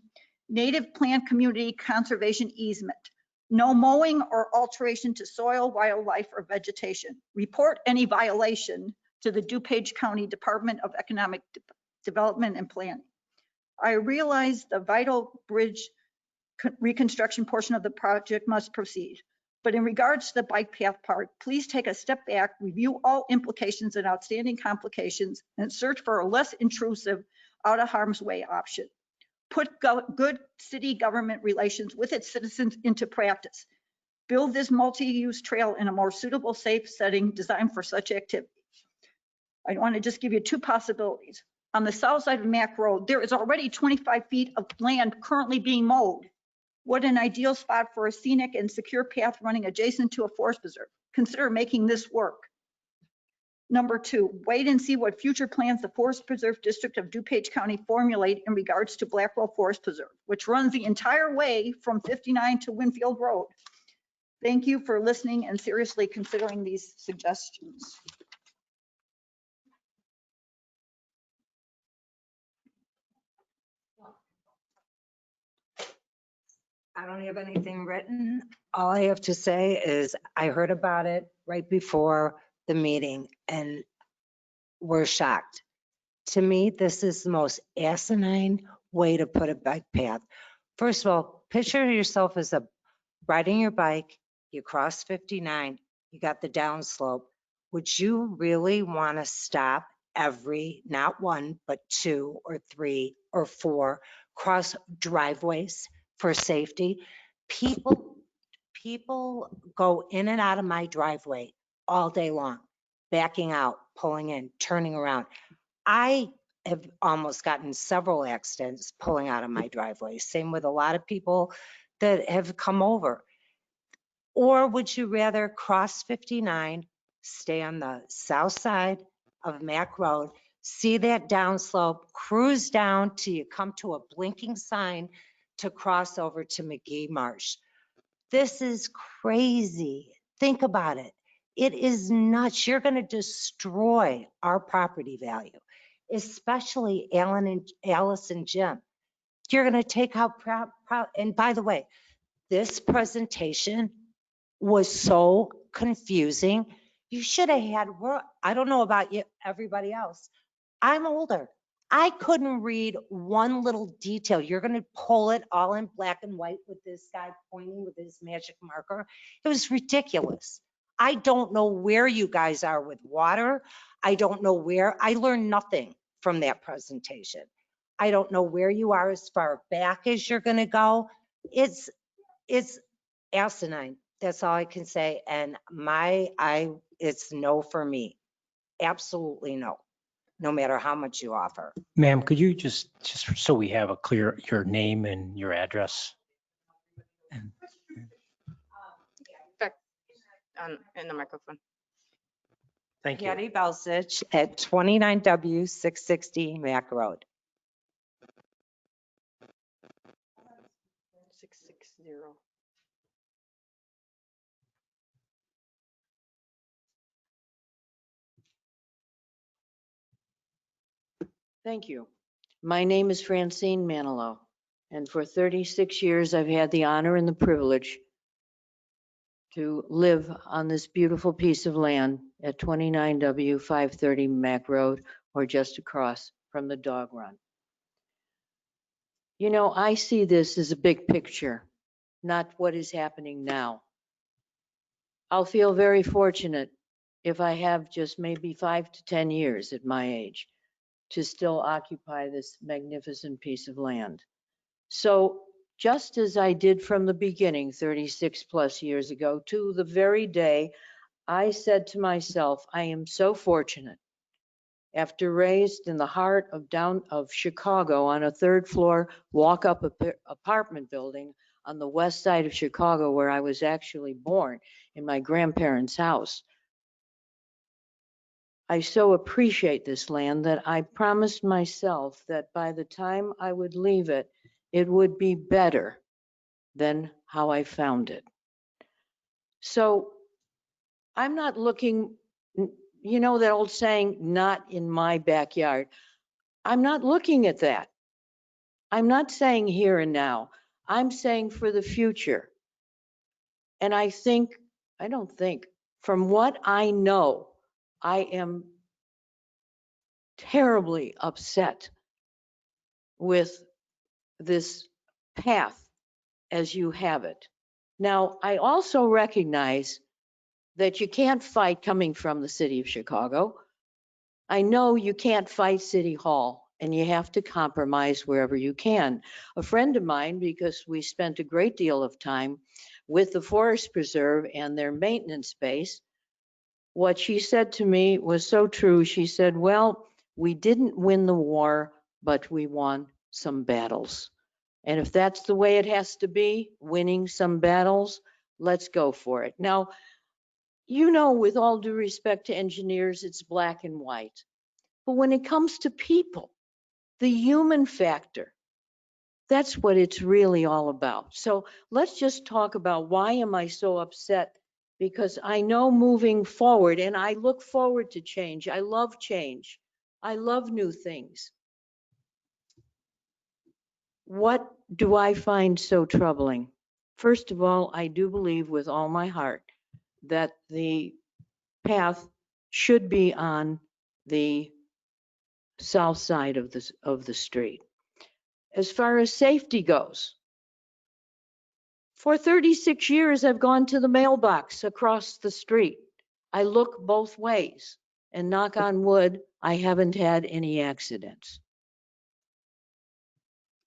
Native Plant Community Conservation Easement. No mowing or alteration to soil, wildlife, or vegetation. Report any violation to the DuPage County Department of Economic Development and Planning. I realize the vital bridge reconstruction portion of the project must proceed, but in regards to the bike path part, please take a step back, review all implications and outstanding complications, and search for a less intrusive, out of harm's way option. Put good city government relations with its citizens into practice. Build this multi-use trail in a more suitable, safe setting designed for such activity. I want to just give you 2 possibilities. On the south side of Mack Road, there is already 25 feet of land currently being mowed. What an ideal spot for a scenic and secure path running adjacent to a forest preserve. Consider making this work. Number 2, wait and see what future plans the Forest Preserve District of DuPage County formulate in regards to Blackwell Forest Preserve, which runs the entire way from 59 to Winfield Road. Thank you for listening and seriously considering these suggestions. I don't have anything written. All I have to say is I heard about it right before the meeting and we're shocked. To me, this is the most asinine way to put a bike path. First of all, picture yourself as riding your bike, you cross 59, you got the downslope. Would you really want to stop every, not 1, but 2 or 3 or 4 cross driveways for safety? People go in and out of my driveway all day long, backing out, pulling in, turning around. I have almost gotten several accidents pulling out of my driveway. Same with a lot of people that have come over. Or would you rather cross 59, stay on the south side of Mack Road, see that downslope, cruise down till you come to a blinking sign to cross over to McGee Marsh? This is crazy. Think about it. It is nuts. You're going to destroy our property value, especially Alice and Jim. You're going to take out, and by the way, this presentation was so confusing. You should have had, I don't know about you, everybody else. I'm older. I couldn't read one little detail. You're going to pull it all in black and white with this guy pointing with his magic marker. It was ridiculous. I don't know where you guys are with water. I don't know where. I learned nothing from that presentation. I don't know where you are as far back as you're going to go. It's asinine. That's all I can say. And it's no for me. Absolutely no. No matter how much you offer. Ma'am, could you just so we have a clear, your name and your address? And In the microphone. thank you. Patty Belsich at 29W 660 Mack Road. 660. Thank you. My name is Francine Manilow, and for 36 years, I've had the honor and the privilege to live on this beautiful piece of land at 29W 530 Mack Road, or just across from the dog run. You know, I see this as a big picture, not what is happening now. I'll feel very fortunate if I have just maybe 5 to 10 years at my age to still occupy this magnificent piece of land. So just as I did from the beginning, 36 plus years ago, to the very day, I said to myself, I am so fortunate. After raised in the heart of Chicago on a third floor walk-up apartment building on the west side of Chicago, where I was actually born in my grandparents' house, I so appreciate this land that I promised myself that by the time I would leave it, it would be better than how I found it. So I'm not looking, you know that old saying, not in my backyard. I'm not looking at that. I'm not saying here and now. I'm saying for the future. And I don't think, from what I know, I am terribly upset with this path as you have it. Now, I also recognize that you can't fight coming from the city of Chicago. I know you can't fight City Hall, and you have to compromise wherever you can. A friend of mine, because we spent a great deal of time with the Forest Preserve and their maintenance base, what she said to me was so true. She said, well, we didn't win the war, but we won some battles. And if that's the way it has to be, winning some battles, let's go for it. Now, you know, with all due respect to engineers, it's black and white. But when it comes to people, the human factor, that's what it's really all about. So let's just talk about why am I so upset? Because I know moving forward, and I look forward to change. I love change. I love new things. What do I find so troubling? First of all, I do believe with all my heart that the path should be on the south side of the street. As far as safety goes, for 36 years, I've gone to the mailbox across the street. I look both ways, and knock on wood, I haven't had any accidents.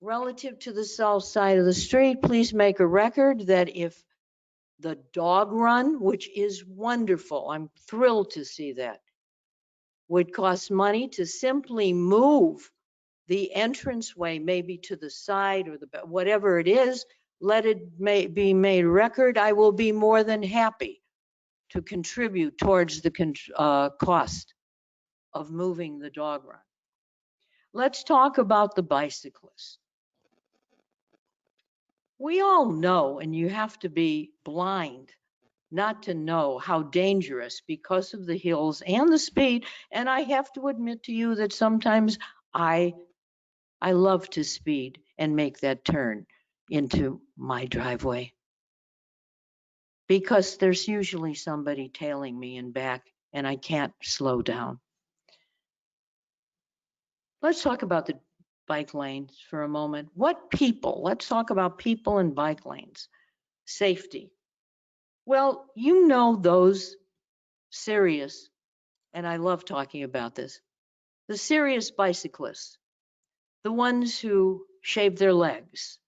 Relative to the south side of the street, please make a record that if the dog run, which is wonderful, I'm thrilled to see that, would cost money to simply move the entranceway maybe to the side or whatever it is, let it be made record. I will be more than happy to contribute towards the cost of moving the dog run. Let's talk about the bicyclists. We all know, and you have to be blind not to know how dangerous because of the hills and the speed. And I have to admit to you that sometimes I love to speed and make that turn into my driveway because there's usually somebody tailing me in back and I can't slow down. Let's talk about the bike lanes for a moment. Let's talk about people and bike lanes. Safety. Well, you know those serious, and I love talking about this, the serious bicyclists, the ones who shave their legs,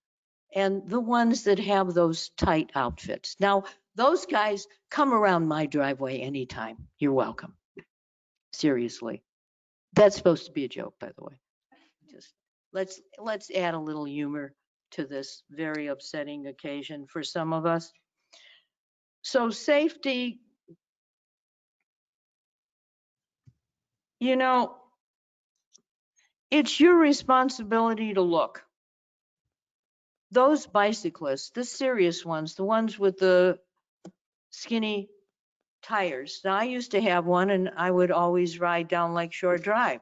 and the ones that have those tight outfits. Now, those guys come around my driveway anytime. You're welcome. Seriously. That's supposed to be a joke, by the way. Just let's add a little humor to this very upsetting occasion for some of us. So safety, you know, it's your responsibility to look. Those bicyclists, the serious ones, the ones with the skinny tires. Now, I used to have one and I would always ride down Lakeshore Drive.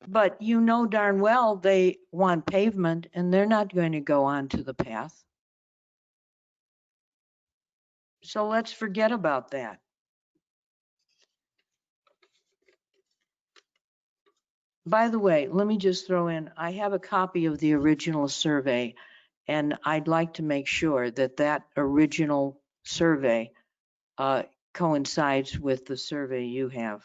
But you know darn well they want pavement and they're not going to go onto the path. So let's forget about that. By the way, let me just throw in, I have a copy of the original survey and I'd like to make sure that that original survey coincides with the survey you have.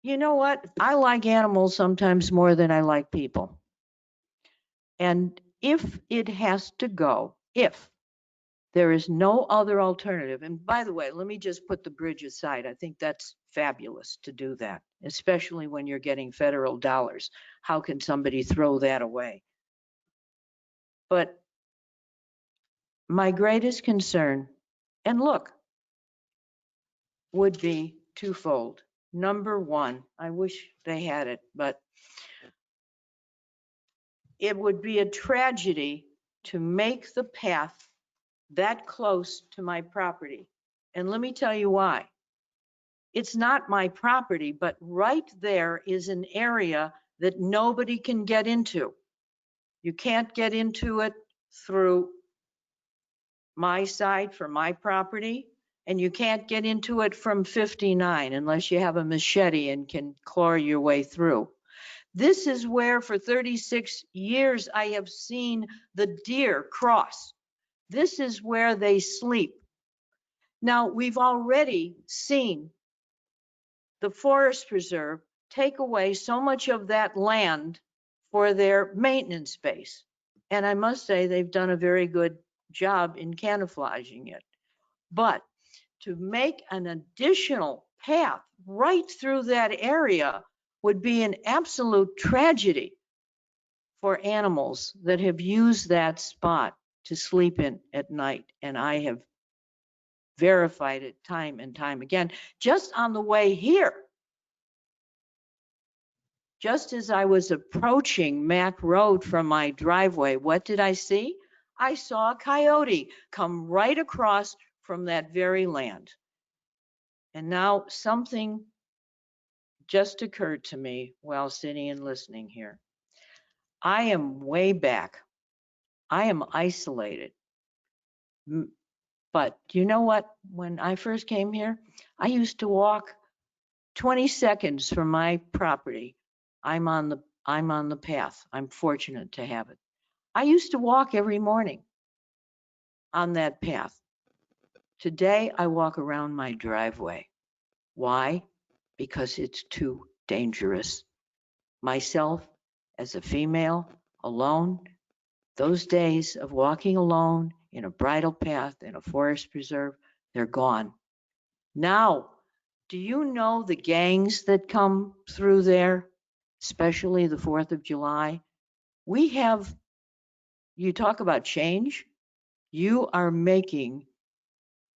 you know what? I like animals sometimes more than I like people. And if it has to go, if there is no other alternative, and by the way, let me just put the bridge aside. I think that's fabulous to do that, especially when you're getting federal dollars. How can somebody throw that away? But my greatest concern, and look, would be twofold. Number one, I wish they had it, but it would be a tragedy to make the path that close to my property. And let me tell you why. It's not my property, but right there is an area that nobody can get into. You can't get into it through my side for my property, and you can't get into it from 59 unless you have a machete and can claw your way through. This is where for 36 years I have seen the deer cross. This is where they sleep. Now, we've already seen the forest preserve take away so much of that land for their maintenance base. And I must say they've done a very good job in camouflaging it. But to make an additional path right through that area would be an absolute tragedy for animals that have used that spot to sleep in at night. And I have verified it time and time again. Just on the way here, just as I was approaching Mack Road from my driveway, what did I see? I saw a coyote come right across from that very land. And now something just occurred to me while sitting and listening here. I am way back. I am isolated. But you know what? When I first came here, I used to walk 20 seconds from my property. I'm on the path. I'm fortunate to have it. I used to walk every morning on that path. Today, I walk around my driveway. Why? Because it's too dangerous. Myself, as a female, alone, those days of walking alone in a bridle path in a forest preserve, they're gone. Now, do you know the gangs that come through there, especially the 4th of July? We have, you talk about change, you are making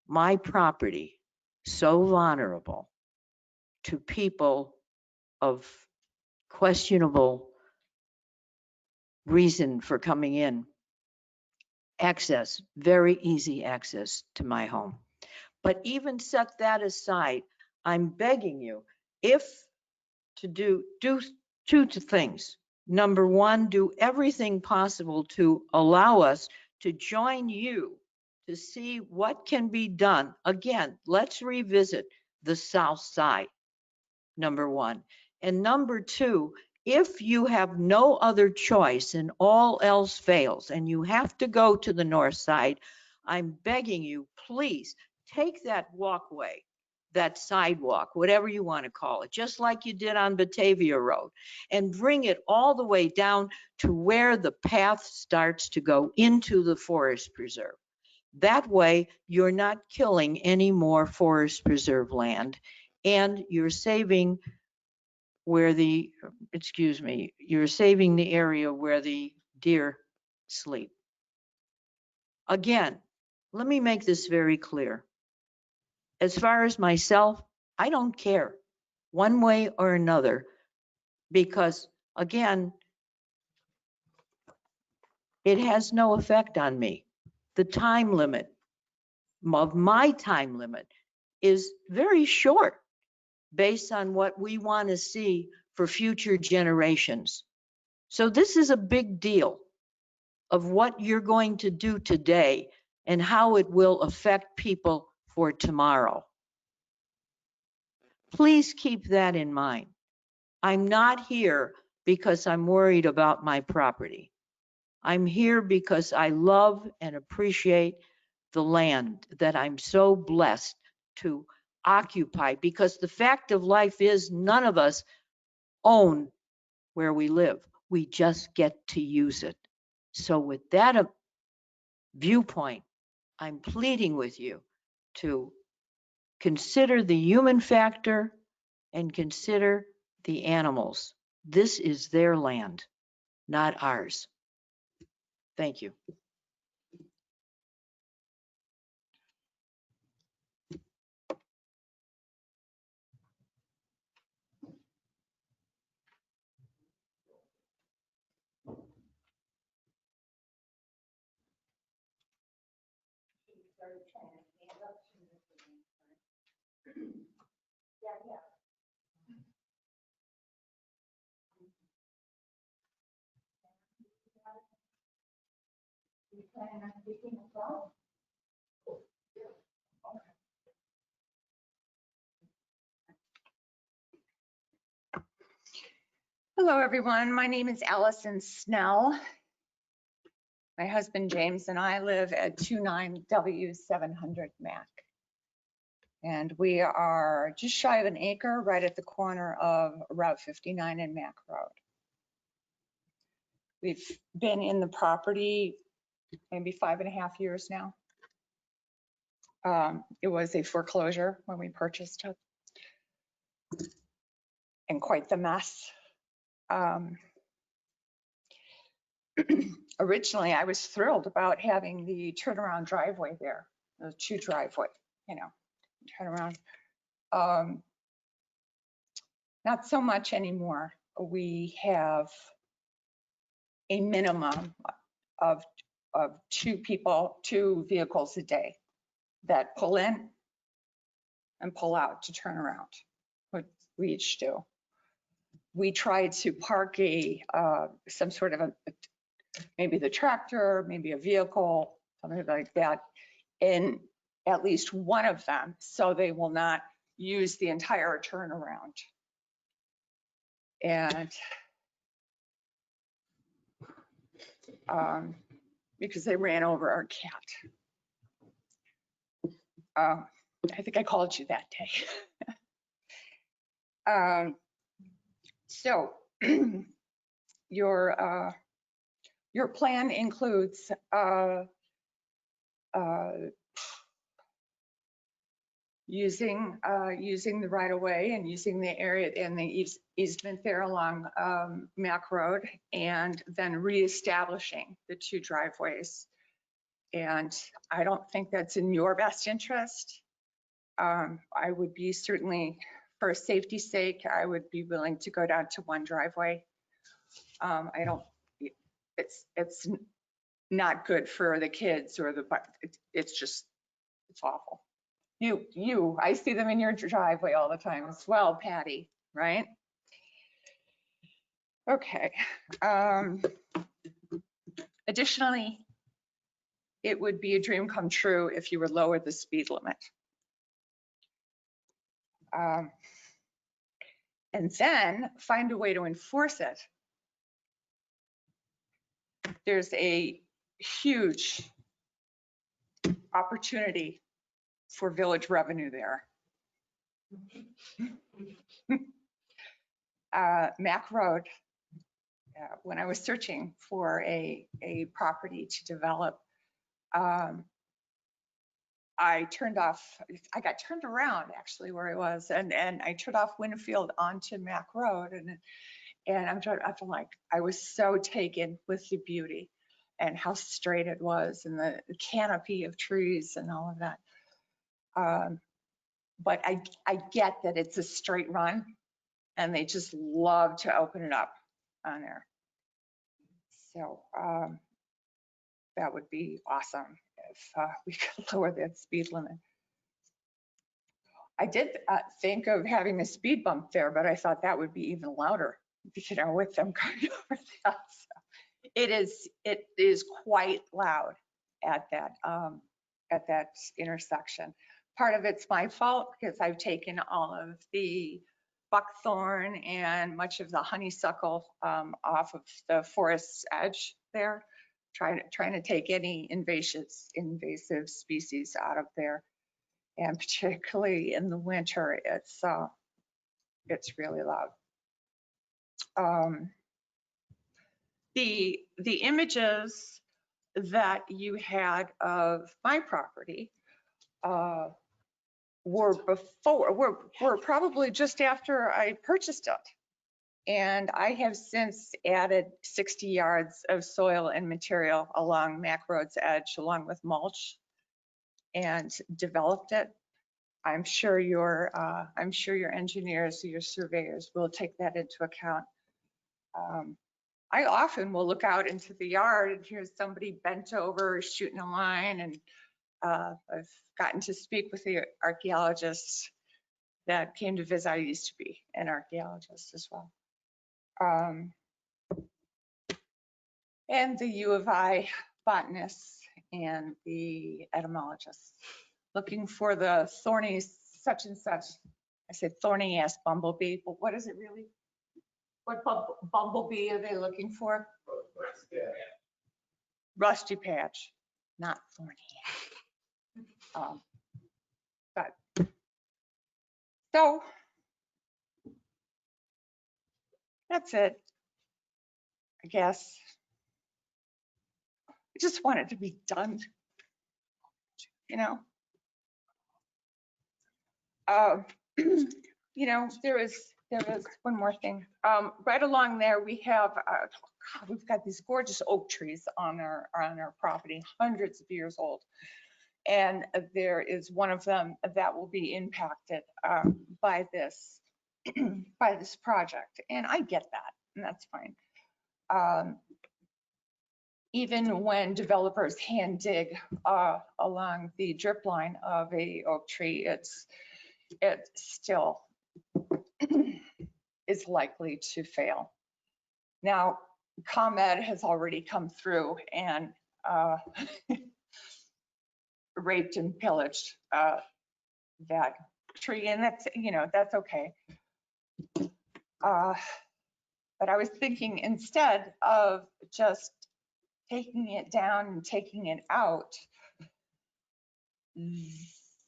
my property so vulnerable to people of questionable reason for coming in. Access, very easy access to my home. But even set that aside, I'm begging you, if to do two things. Number one, do everything possible to allow us to join you to see what can be done. Again, let's revisit the south side, number one. And number two, if you have no other choice and all else fails and you have to go to the north side, I'm begging you, please take that walkway, that sidewalk, whatever you want to call it, just like you did on Batavia Road, and bring it all the way down to where the path starts to go into the forest preserve. That way, you're not killing any more forest preserve land, and you're saving you're saving the area where the deer sleep. Again, let me make this very clear. As far as myself, I don't care one way or another, because again, it has no effect on me. The time limit of my time limit is very short based on what we want to see for future generations. So this is a big deal of what you're going to do today and how it will affect people for tomorrow. Please keep that in mind. I'm not here because I'm worried about my property. I'm here because I love and appreciate the land that I'm so blessed to occupy, because the fact of life is none of us own where we live. We just get to use it. So with that viewpoint, I'm pleading with you to consider the human factor and consider the animals. This is their land, not ours. Thank you. Hello, everyone. My name is Allison Snell. My husband James and I live at 29W700 Mack. And we are just shy of an acre right at the corner of Route 59 and Mack Road. We've been in the property maybe 5.5 years now. It was a foreclosure when we purchased it, and quite the mess. Originally, I was thrilled about having the turnaround driveway there, the 2 driveway, you know, turn around. Not so much anymore. We have a minimum of 2 vehicles a day that pull in and pull out to turn around, what we each do. We try to park some sort of maybe the tractor, maybe a vehicle, something like that, in at least one of them, so they will not use the entire turnaround. And because they ran over our cat. I think I called you that day. So your plan includes using the right of way and using the area and the easement there along Mack Road, and then reestablishing the 2 driveways. And I don't think that's in your best interest. I would be certainly, for safety's sake, I would be willing to go down to 1 driveway. It's not good for the kids or it's awful. I see them in your driveway all the time as well, Patty, right? Okay. Additionally, it would be a dream come true if you would lower the speed limit. And then find a way to enforce it. There's a huge opportunity for village revenue there. Mack Road, when I was searching for a property to develop, I got turned around actually where I was, and I turned off Winfield onto Mack Road, and I feel like I was so taken with the beauty and how straight it was and the canopy of trees and all of that. But I get that it's a straight run and they just love to open it up on there. So that would be awesome if we could lower that speed limit. I did think of having a speed bump there, but I thought that would be even louder, you know, with them going over that. So it is quite loud at that intersection. Part of it's my fault because I've taken all of the buckthorn and much of the honeysuckle off of the forest's edge there, trying to take any invasive species out of there. And particularly in the winter, it's really loud. The images that you had of my property were probably just after I purchased it. And I have since added 60 yards of soil and material along Mack Road's edge, along with mulch, and developed it. I'm sure your engineers, your surveyors will take that into account. I often will look out into the yard and hear somebody bent over shooting a line, and I've gotten to speak with the archaeologists that came to visit. I used to be an archaeologist as well. And the U of I botanists and the etymologists looking for the thorny such and such. I said thorny ass bumblebee, but what is it really? What bumblebee are they looking for? Rusty patch, not thorny. But so that's it, I guess. I just want it to be done, you know. You know, there is one more thing. Right along there, we have we've got these gorgeous oak trees on our property, hundreds of years old, and there is one of them that will be impacted by this by this project, and I get that, and that's fine. Even when developers hand dig along the drip line of a oak tree, it still is likely to fail. Now, ComEd has already come through and raped and pillaged that tree, and that's, you know, that's okay. But I was thinking, instead of just taking it down and taking it out,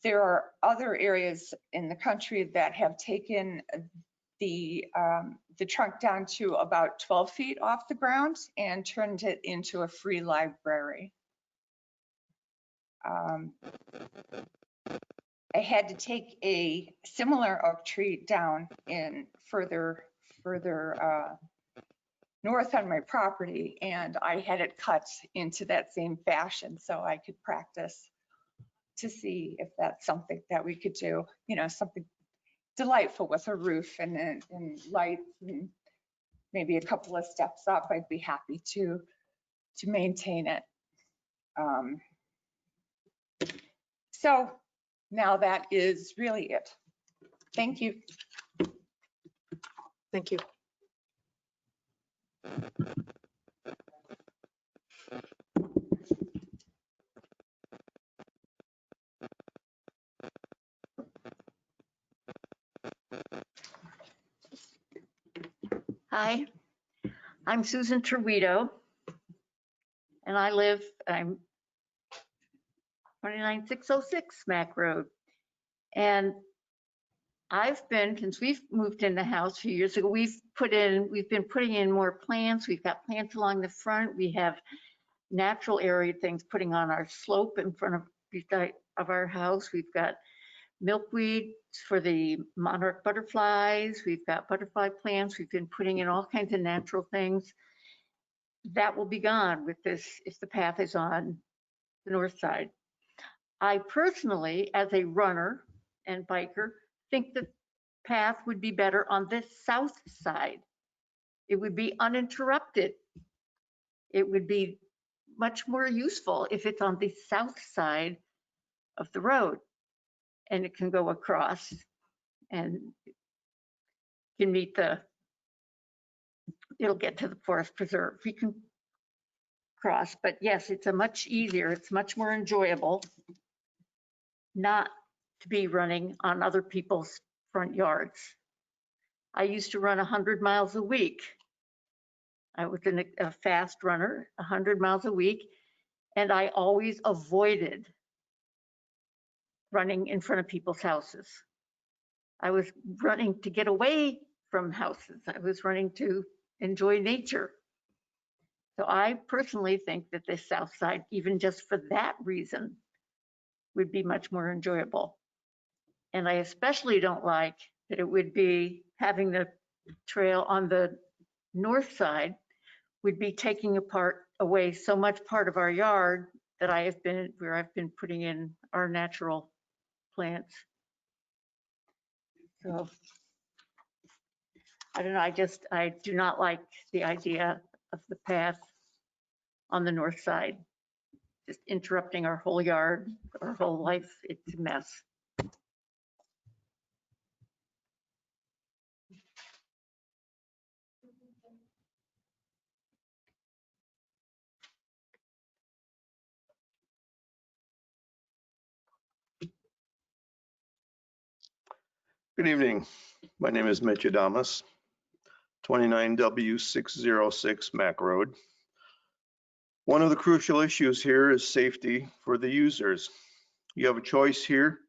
there are other areas in the country that have taken the trunk down to about 12 feet off the ground and turned it into a free library. I had to take a similar oak tree down in further north on my property, and I had it cut into that same fashion so I could practice to see if that's something that we could do, you know, something delightful with a roof and lights and maybe a couple of steps up. I'd be happy to maintain it. So now that is really it. Thank you. Thank you. Hi, I'm Susan Terwito, and I'm 29606 Mack Road. And since we've moved in the house a few years ago, we've been putting in more plants. We've got plants along the front. We have natural area things putting on our slope in front of our house. We've got milkweed for the monarch butterflies. We've got butterfly plants. We've been putting in all kinds of natural things. That will be gone with this if the path is on the north side. I personally, as a runner and biker, think the path would be better on this south side. It would be uninterrupted. It would be much more useful if it's on the south side of the road, and it can go across and can meet it'll get to the forest preserve. We can cross, but yes, it's much more enjoyable not to be running on other people's front yards. I used to run 100 miles a week. I was a fast runner, 100 miles a week, and I always avoided running in front of people's houses. I was running to get away from houses. I was running to enjoy nature. So I personally think that the south side, even just for that reason, would be much more enjoyable. And I especially don't like that it would be having the trail on the north side would be taking away so much part of our yard that where I've been putting in our natural plants. So I don't know, I do not like the idea of the path on the north side, just interrupting our whole yard, our whole life. It's a mess. Good evening. My name is Mitch Adamas, 29W606 Mack Road. One of the crucial issues here is safety for the users. You have a choice here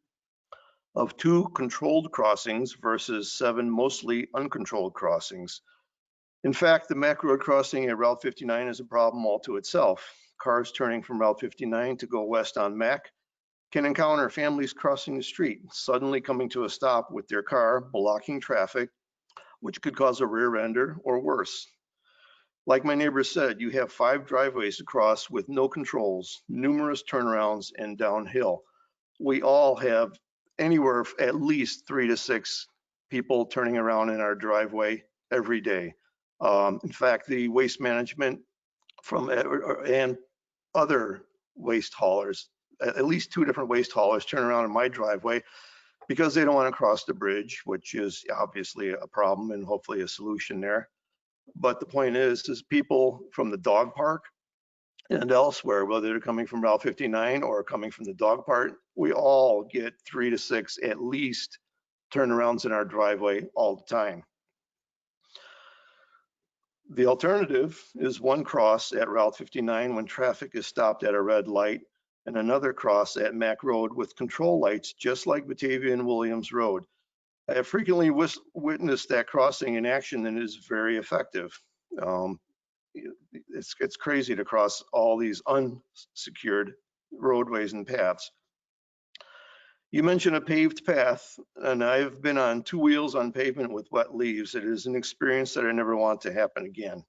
of 2 controlled crossings versus 7 mostly uncontrolled crossings. In fact, the Mack Road crossing at Route 59 is a problem all to itself. Cars turning from Route 59 to go west on Mack can encounter families crossing the street, suddenly coming to a stop with their car, blocking traffic, which could cause a rear ender or worse. Like my neighbor said, you have 5 driveways to cross with no controls, numerous turnarounds, and downhill. We all have anywhere at least 3 to 6 people turning around in our driveway every day. In fact, the waste management and other waste haulers, at least 2 different waste haulers turn around in my driveway because they don't want to cross the bridge, which is obviously a problem and hopefully a solution there. But the point is people from the dog park and elsewhere, whether they're coming from Route 59 or coming from the dog park, we all get 3 to 6 at least turnarounds in our driveway all the time. The alternative is 1 cross at Route 59 when traffic is stopped at a red light, and another cross at Mack Road with control lights, just like Batavia and Williams Road. I have frequently witnessed that crossing in action and it is very effective. It's crazy to cross all these unsecured roadways and paths. You mentioned a paved path, and I've been on 2 wheels on pavement with wet leaves. It is an experience that I never want to happen again.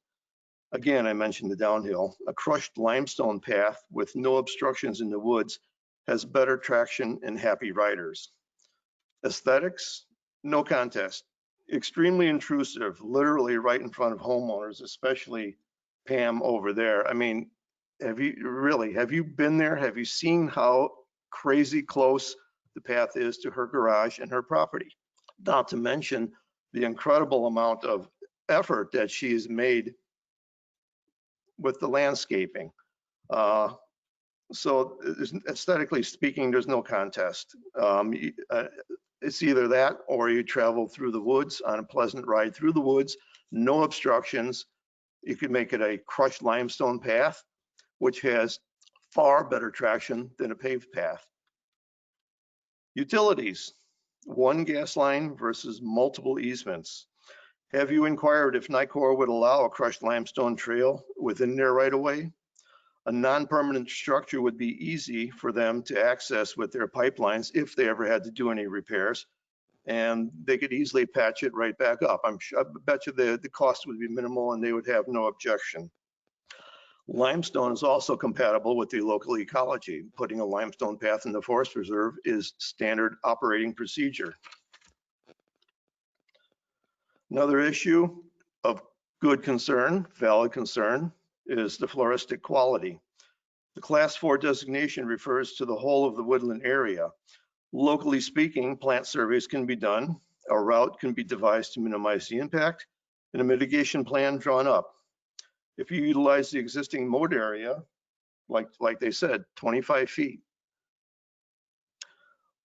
Again, I mentioned the downhill. A crushed limestone path with no obstructions in the woods has better traction and happy riders. Aesthetics, no contest. Extremely intrusive, literally right in front of homeowners, especially Pam over there. I mean, have you been there? Have you seen how crazy close the path is to her garage and her property? Not to mention the incredible amount of effort that she has made with the landscaping. So aesthetically speaking, there's no contest. It's either that or you travel through the woods on a pleasant ride through the woods, no obstructions. You could make it a crushed limestone path, which has far better traction than a paved path. Utilities, 1 gas line versus multiple easements. Have you inquired if NICOR would allow a crushed limestone trail within their right of way? A non-permanent structure would be easy for them to access with their pipelines if they ever had to do any repairs, and they could easily patch it right back up. I bet you the cost would be minimal and they would have no objection. Limestone is also compatible with the local ecology. Putting a limestone path in the forest reserve is standard operating procedure. Another issue of good concern, valid concern, is the floristic quality. The Class 4 designation refers to the whole of the woodland area. Locally speaking, plant surveys can be done, a route can be devised to minimize the impact, and a mitigation plan drawn up. If you utilize the existing mowed area, like they said, 25 feet,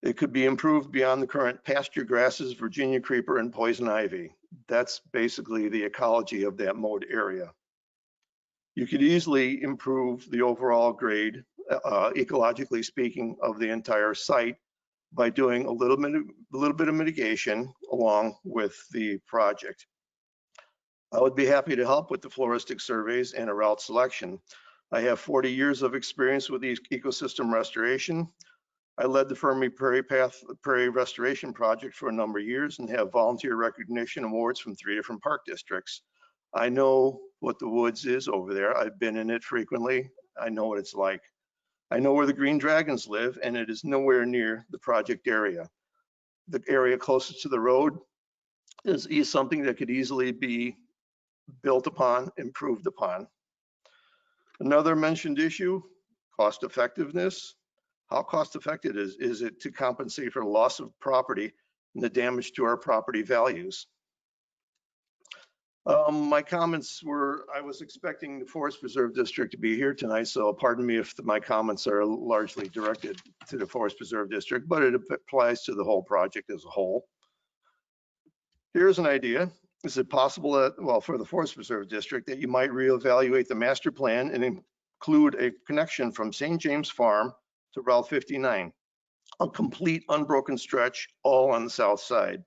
it could be improved beyond the current pasture grasses, Virginia creeper, and poison ivy. That's basically the ecology of that mowed area. You could easily improve the overall grade, ecologically speaking, of the entire site by doing a little bit of mitigation along with the project. I would be happy to help with the floristic surveys and a route selection. I have 40 years of experience with ecosystem restoration. I led the Fermi Prairie Restoration Project for a number of years and have volunteer recognition awards from 3 different park districts. I know what the woods is over there. I've been in it frequently. I know what it's like. I know where the green dragons live, and it is nowhere near the project area. The area closest to the road is something that could easily be built upon, improved upon. Another mentioned issue, cost effectiveness. How cost effective is it to compensate for the loss of property and the damage to our property values? My comments were, I was expecting the Forest Preserve District to be here tonight, so pardon me if my comments are largely directed to the Forest Preserve District, but it applies to the whole project as a whole. Here's an idea. Is it possible that, well, for the Forest Preserve District, that you might reevaluate the master plan and include a connection from St. James Farm to Route 59, a complete unbroken stretch all on the south side?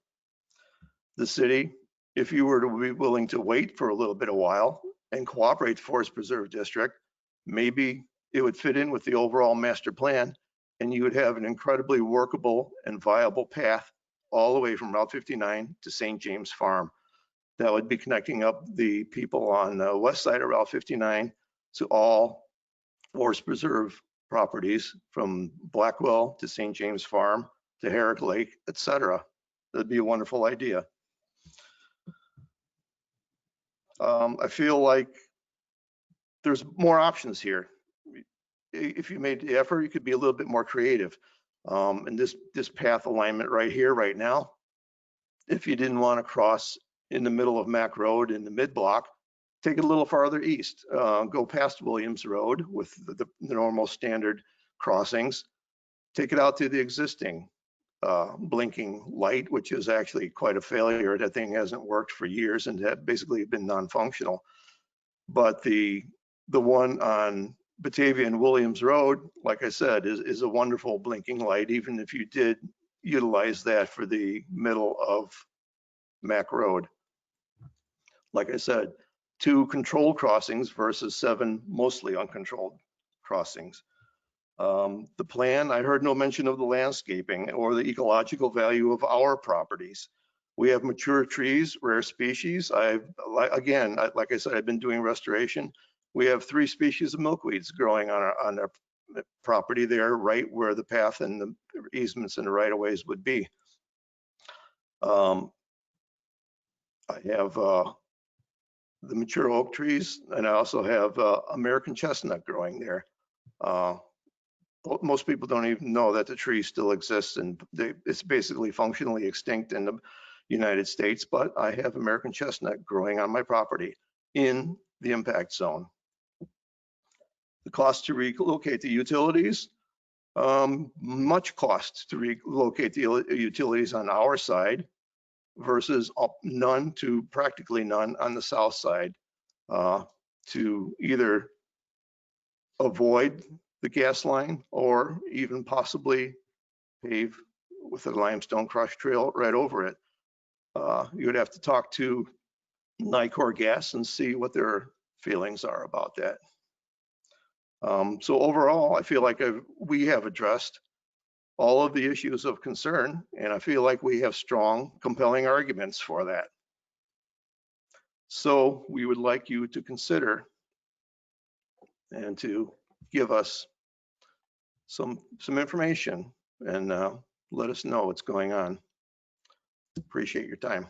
The city, if you were to be willing to wait for a little bit of while and cooperate with the Forest Preserve District, maybe it would fit in with the overall master plan and you would have an incredibly workable and viable path all the way from Route 59 to St. James Farm. That would be connecting up the people on the west side of Route 59 to all Forest Preserve properties from Blackwell to St. James Farm to Herrick Lake, etc. That'd be a wonderful idea. I feel like there's more options here. If you made the effort, you could be a little bit more creative. And this path alignment right here, right now, if you didn't want to cross in the middle of Mack Road in the mid block, take it a little farther east, go past Williams Road with the normal standard crossings, take it out to the existing blinking light, which is actually quite a failure. That thing hasn't worked for years and had basically been non-functional. But the one on Batavia and Williams Road, like I said, is a wonderful blinking light, even if you did utilize that for the middle of Mack Road. Like I said, 2 controlled crossings versus 7 mostly uncontrolled crossings. The plan, I heard no mention of the landscaping or the ecological value of our properties. We have mature trees, rare species. Like I said, I've been doing restoration. We have 3 species of milkweeds growing on our property there, right where the path and the easements and the right of ways would be. I have the mature oak trees, and I also have American chestnut growing there. Most people don't even know that the tree still exists, and it's basically functionally extinct in the United States, but I have American chestnut growing on my property in the impact zone. The cost to relocate the utilities, much cost to relocate the utilities on our side versus none to practically none on the south side, to either avoid the gas line or even possibly pave with a limestone crush trail right over it. You would have to talk to Nicor Gas and see what their feelings are about that. So overall, I feel like we have addressed all of the issues of concern, and I feel like we have strong, compelling arguments for that. So we would like you to consider and to give us some information and let us know what's going on. Appreciate your time.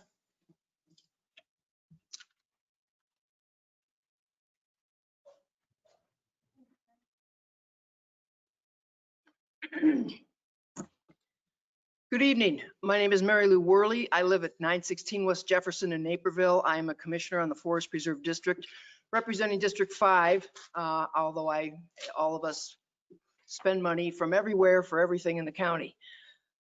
Good evening. My name is Mary Lou Worley. I live at 916 West Jefferson in Naperville. I am a commissioner on the Forest Preserve District, representing District 5, although all of us spend money from everywhere for everything in the county.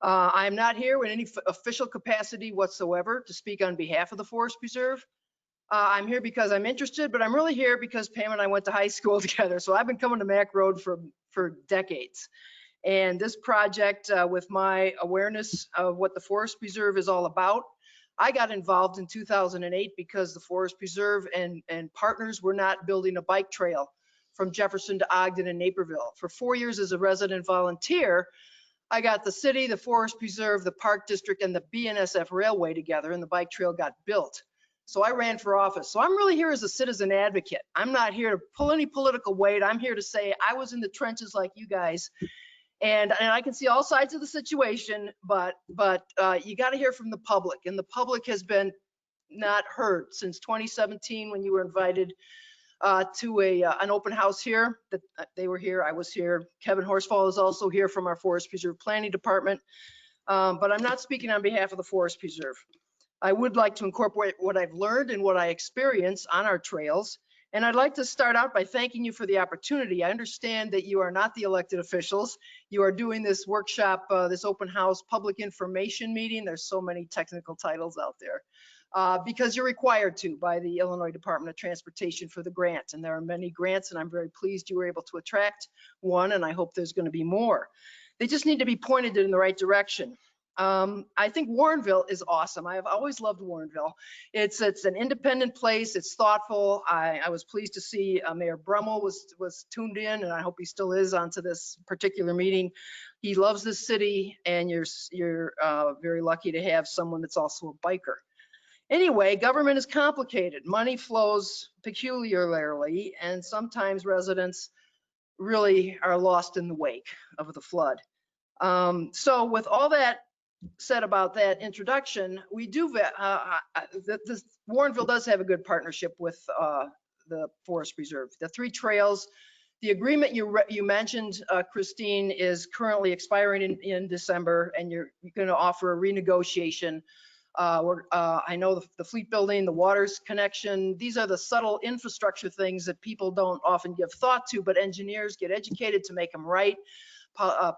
I am not here in any official capacity whatsoever to speak on behalf of the Forest Preserve. I'm here because I'm interested, but I'm really here because Pam and I went to high school together. So I've been coming to Mack Road for decades. And this project, with my awareness of what the Forest Preserve is all about, I got involved in 2008 because the Forest Preserve and partners were not building a bike trail from Jefferson to Ogden and Naperville. For 4 years as a resident volunteer, I got the city, the Forest Preserve, the Park District, and the BNSF Railway together, and the bike trail got built. So I ran for office. So I'm really here as a citizen advocate. I'm not here to pull any political weight. I'm here to say I was in the trenches like you guys. And I can see all sides of the situation, but you got to hear from the public, and the public has been not heard since 2017 when you were invited to an open house here. That they were here, I was here. Kevin Horsfall is also here from our Forest Preserve Planning Department, but I'm not speaking on behalf of the Forest Preserve. I would like to incorporate what I've learned and what I experience on our trails. And I'd like to start out by thanking you for the opportunity. I understand that you are not the elected officials. You are doing this workshop, this open house public information meeting. There's so many technical titles out there because you're required to by the Illinois Department of Transportation for the grant. And there are many grants, and I'm very pleased you were able to attract one, and I hope there's going to be more. They just need to be pointed in the right direction. I think Warrenville is awesome. I have always loved Warrenville. It's an independent place. It's thoughtful. I was pleased to see Mayor Brummel was tuned in, and I hope he still is onto this particular meeting. He loves this city, and you're very lucky to have someone that's also a biker. Anyway, government is complicated. Money flows peculiarly, and sometimes residents really are lost in the wake of the flood. So with all that said about that introduction, we do, Warrenville does have a good partnership with the Forest Preserve. The 3 trails, the agreement you mentioned, Christine, is currently expiring in December, and you're going to offer a renegotiation. I know the fleet building, the waters connection, these are the subtle infrastructure things that people don't often give thought to, but engineers get educated to make them right.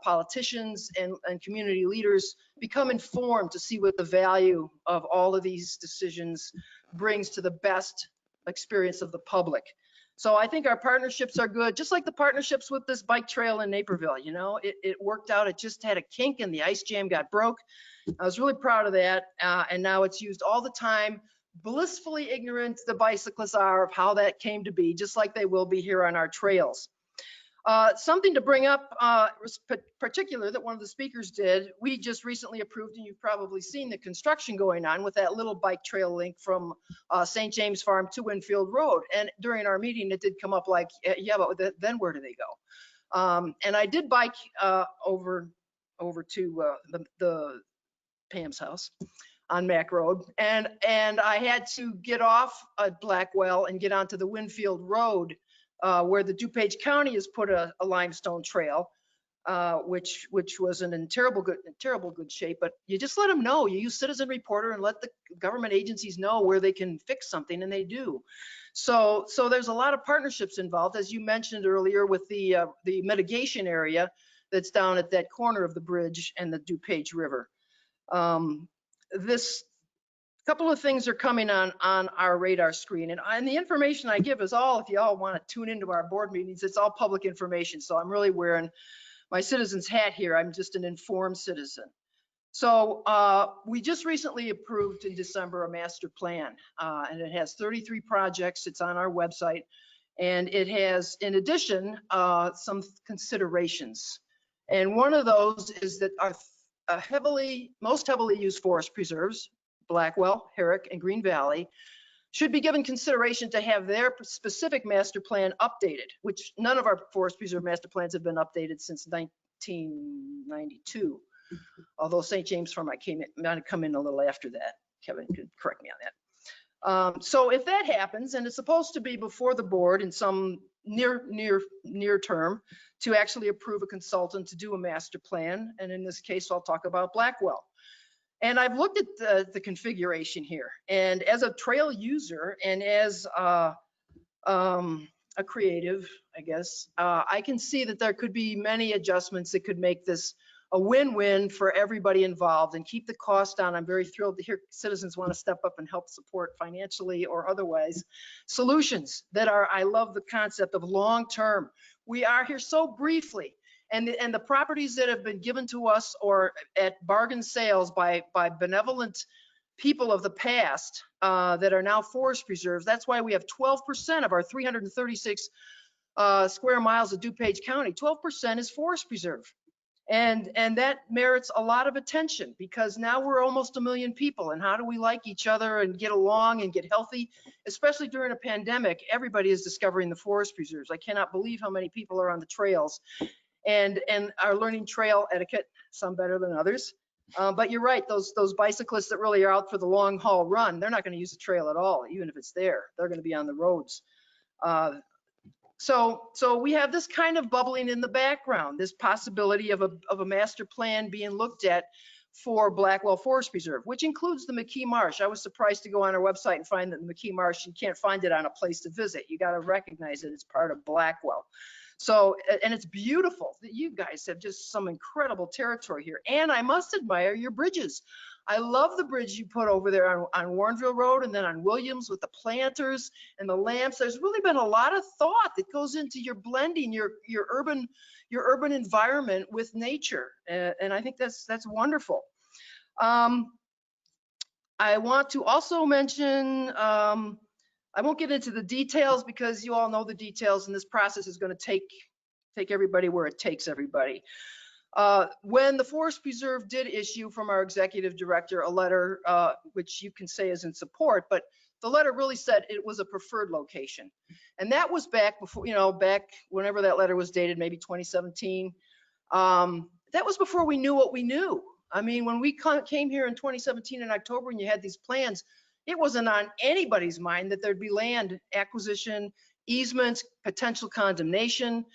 Politicians and community leaders become informed to see what the value of all of these decisions brings to the best experience of the public. So I think our partnerships are good, just like the partnerships with this bike trail in Naperville. You know, it worked out. It just had a kink and the ice jam got broke. I was really proud of that. And now it's used all the time. Blissfully ignorant the bicyclists are of how that came to be, just like they will be here on our trails. Something to bring up, particular that one of the speakers did, we just recently approved, and you've probably seen the construction going on with that little bike trail link from St. James Farm to Winfield Road. And during our meeting, it did come up like, yeah, but then where do they go? And I did bike over to the Pam's house on Mack Road, and I had to get off at Blackwell and get onto the Winfield Road, where the DuPage County has put a limestone trail, which wasn't in terrible good shape. But you just let them know. You use Citizen Reporter and let the government agencies know where they can fix something, and they do. So there's a lot of partnerships involved, as you mentioned earlier, with the mitigation area that's down at that corner of the bridge and the DuPage River. This couple of things are coming on our radar screen, and the information I give is all, if you all want to tune into our board meetings, it's all public information. So I'm really wearing my citizen's hat here. I'm just an informed citizen. So we just recently approved in December a master plan, and it has 33 projects. It's on our website, and it has, in addition, some considerations. And one of those is that our most heavily used forest preserves, Blackwell, Herrick, and Green Valley, should be given consideration to have their specific master plan updated, which none of our forest preserve master plans have been updated since 1992. Although St. James Farm might have come in a little after that. Kevin could correct me on that. So if that happens, and it's supposed to be before the board in some near term, to actually approve a consultant to do a master plan, and in this case, I'll talk about Blackwell. And I've looked at the configuration here, and as a trail user and as a creative, I guess, I can see that there could be many adjustments that could make this a win-win for everybody involved and keep the cost down. I'm very thrilled to hear citizens want to step up and help support financially or otherwise solutions that are, I love the concept of long-term. We are here so briefly, And the properties that have been given to us or at bargain sales by benevolent people of the past that are now forest preserves, that's why we have 12% of our 336 square miles of DuPage County, 12% is forest preserve. And that merits a lot of attention because now we're almost 1 million people. And how do we like each other and get along and get healthy? Especially during a pandemic, everybody is discovering the forest preserves. I cannot believe how many people are on the trails and are learning trail etiquette, some better than others. But you're right, those bicyclists that really are out for the long haul run, they're not going to use the trail at all, even if it's there. They're going to be on the roads. So we have this kind of bubbling in the background, this possibility of a master plan being looked at for Blackwell Forest Preserve, which includes the McKee Marsh. I was surprised to go on our website and find that the McKee Marsh, you can't find it on a place to visit. You got to recognize that it's part of Blackwell. So, and it's beautiful. You guys have just some incredible territory here. And I must admire your bridges. I love the bridge you put over there on Warrenville Road and then on Williams with the planters and the lamps. There's really been a lot of thought that goes into your blending your urban environment with nature. And I think that's wonderful. I want to also mention, I won't get into the details because you all know the details, and this process is going to take everybody where it takes everybody. When the Forest Preserve did issue from our executive director a letter, which you can say is in support, but the letter really said it was a preferred location. And that was back before, back whenever that letter was dated, maybe 2017. That was before we knew what we knew. I mean, when we came here in 2017 in October and you had these plans, it wasn't on anybody's mind that there'd be land acquisition, easements, potential condemnation.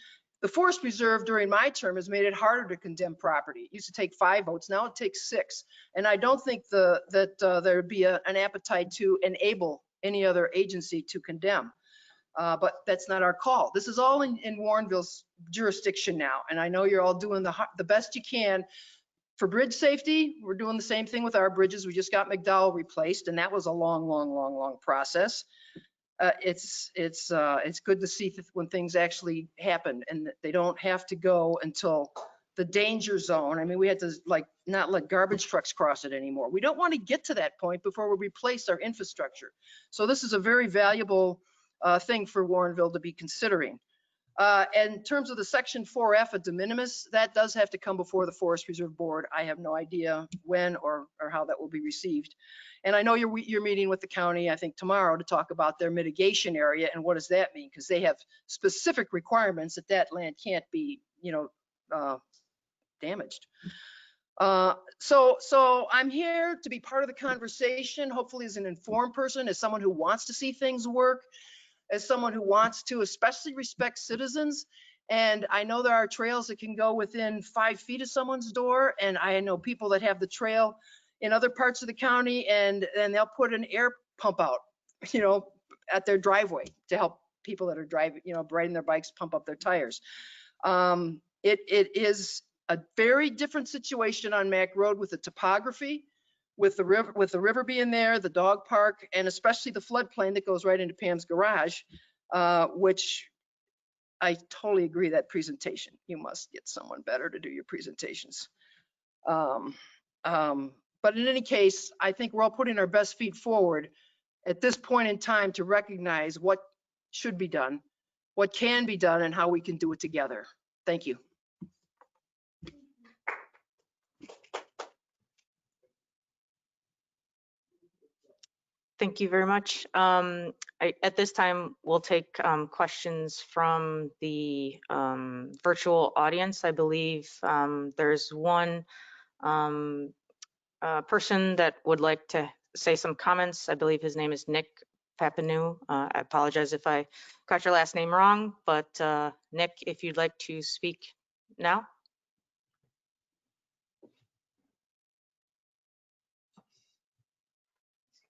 The Forest Preserve during my term has made it harder to condemn property. It used to take 5 votes, now it takes 6. And I don't think that there'd be an appetite to enable any other agency to condemn. But that's not our call. This is all in Warrenville's jurisdiction now. And I know you're all doing the best you can. For bridge safety, we're doing the same thing with our bridges. We just got McDowell replaced, and that was a long process. It's good to see when things actually happen and they don't have to go until the danger zone. I mean, we had to not let garbage trucks cross it anymore. We don't want to get to that point before we replace our infrastructure. So this is a very valuable thing for Warrenville to be considering. In terms of the Section 4F of de minimis, that does have to come before the Forest Preserve Board. I have no idea when or how that will be received. And I know you're meeting with the county, I think tomorrow, to talk about their mitigation area and what does that mean? Because they have specific requirements that land can't be, damaged. So I'm here to be part of the conversation, hopefully as an informed person, as someone who wants to see things work, as someone who wants to especially respect citizens. And I know there are trails that can go within 5 feet of someone's door. And I know people that have the trail in other parts of the county and they'll put an air pump out, at their driveway to help people that are driving, riding their bikes, pump up their tires. It is a very different situation on Mack Road with the topography, with the river being there, the dog park, and especially the floodplain that goes right into Pam's garage, which I totally agree that presentation. You must get someone better to do your presentations. But in any case, I think we're all putting our best feet forward at this point in time to recognize what should be done, what can be done, and how we can do it together. Thank you. Thank you very much. At this time, we'll take questions from the virtual audience. I believe there's one person that would like to say some comments. I believe his name is Nick Papineau. I apologize if I got your last name wrong, but Nick, if you'd like to speak now.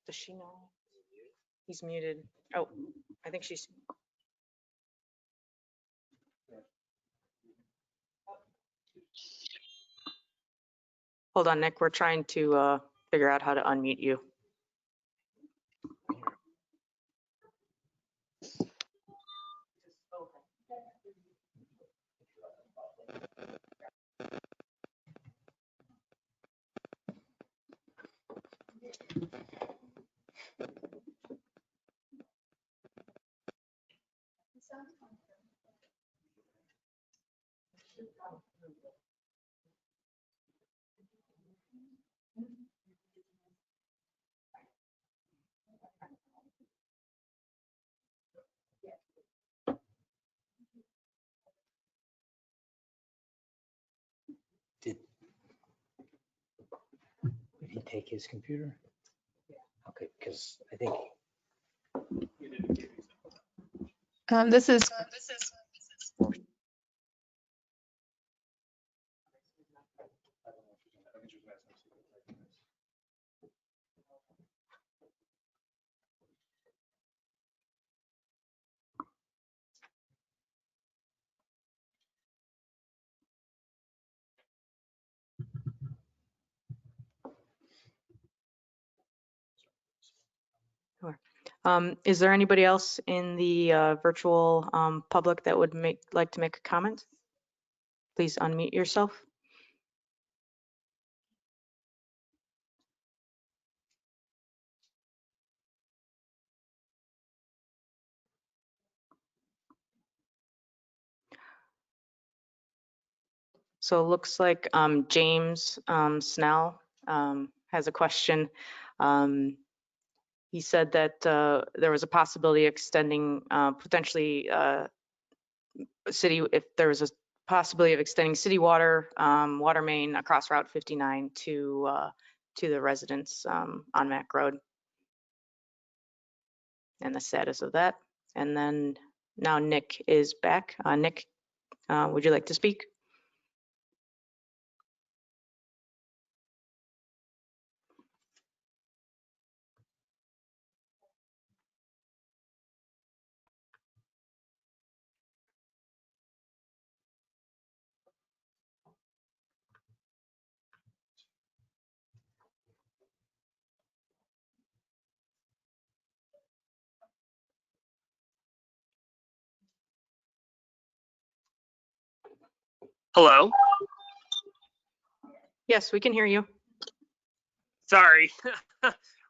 Does she know? He's muted. Oh, I think she's. Hold on, Nick. We're trying to figure out how to unmute you. Did he take his computer? Okay, because I think. This is Sure. Is there anybody else in the virtual public that would like to make a comment? Please unmute yourself. So it looks like James Snell has a question. He said that there was a possibility of extending potentially if there was a possibility of extending city water main across Route 59 to the residents on Mack Road, and the status of that. And then now Nick is back. Nick, would you like to speak? Hello? Yes, we can hear you. Sorry.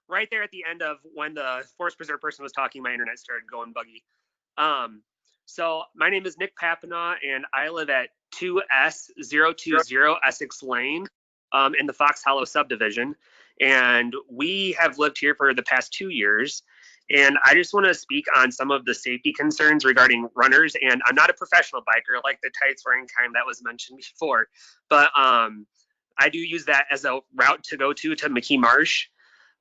Right there at the end of when the Forest Preserve person was talking, my internet started going buggy. So my name is Nick Papanaugh, and I live at 2S020 Essex Lane in the Fox Hollow subdivision. And we have lived here for the past 2 years. And I just want to speak on some of the safety concerns regarding runners. And I'm not a professional biker like the tights wearing kind that was mentioned before, but I do use that as a route to go to McKee Marsh.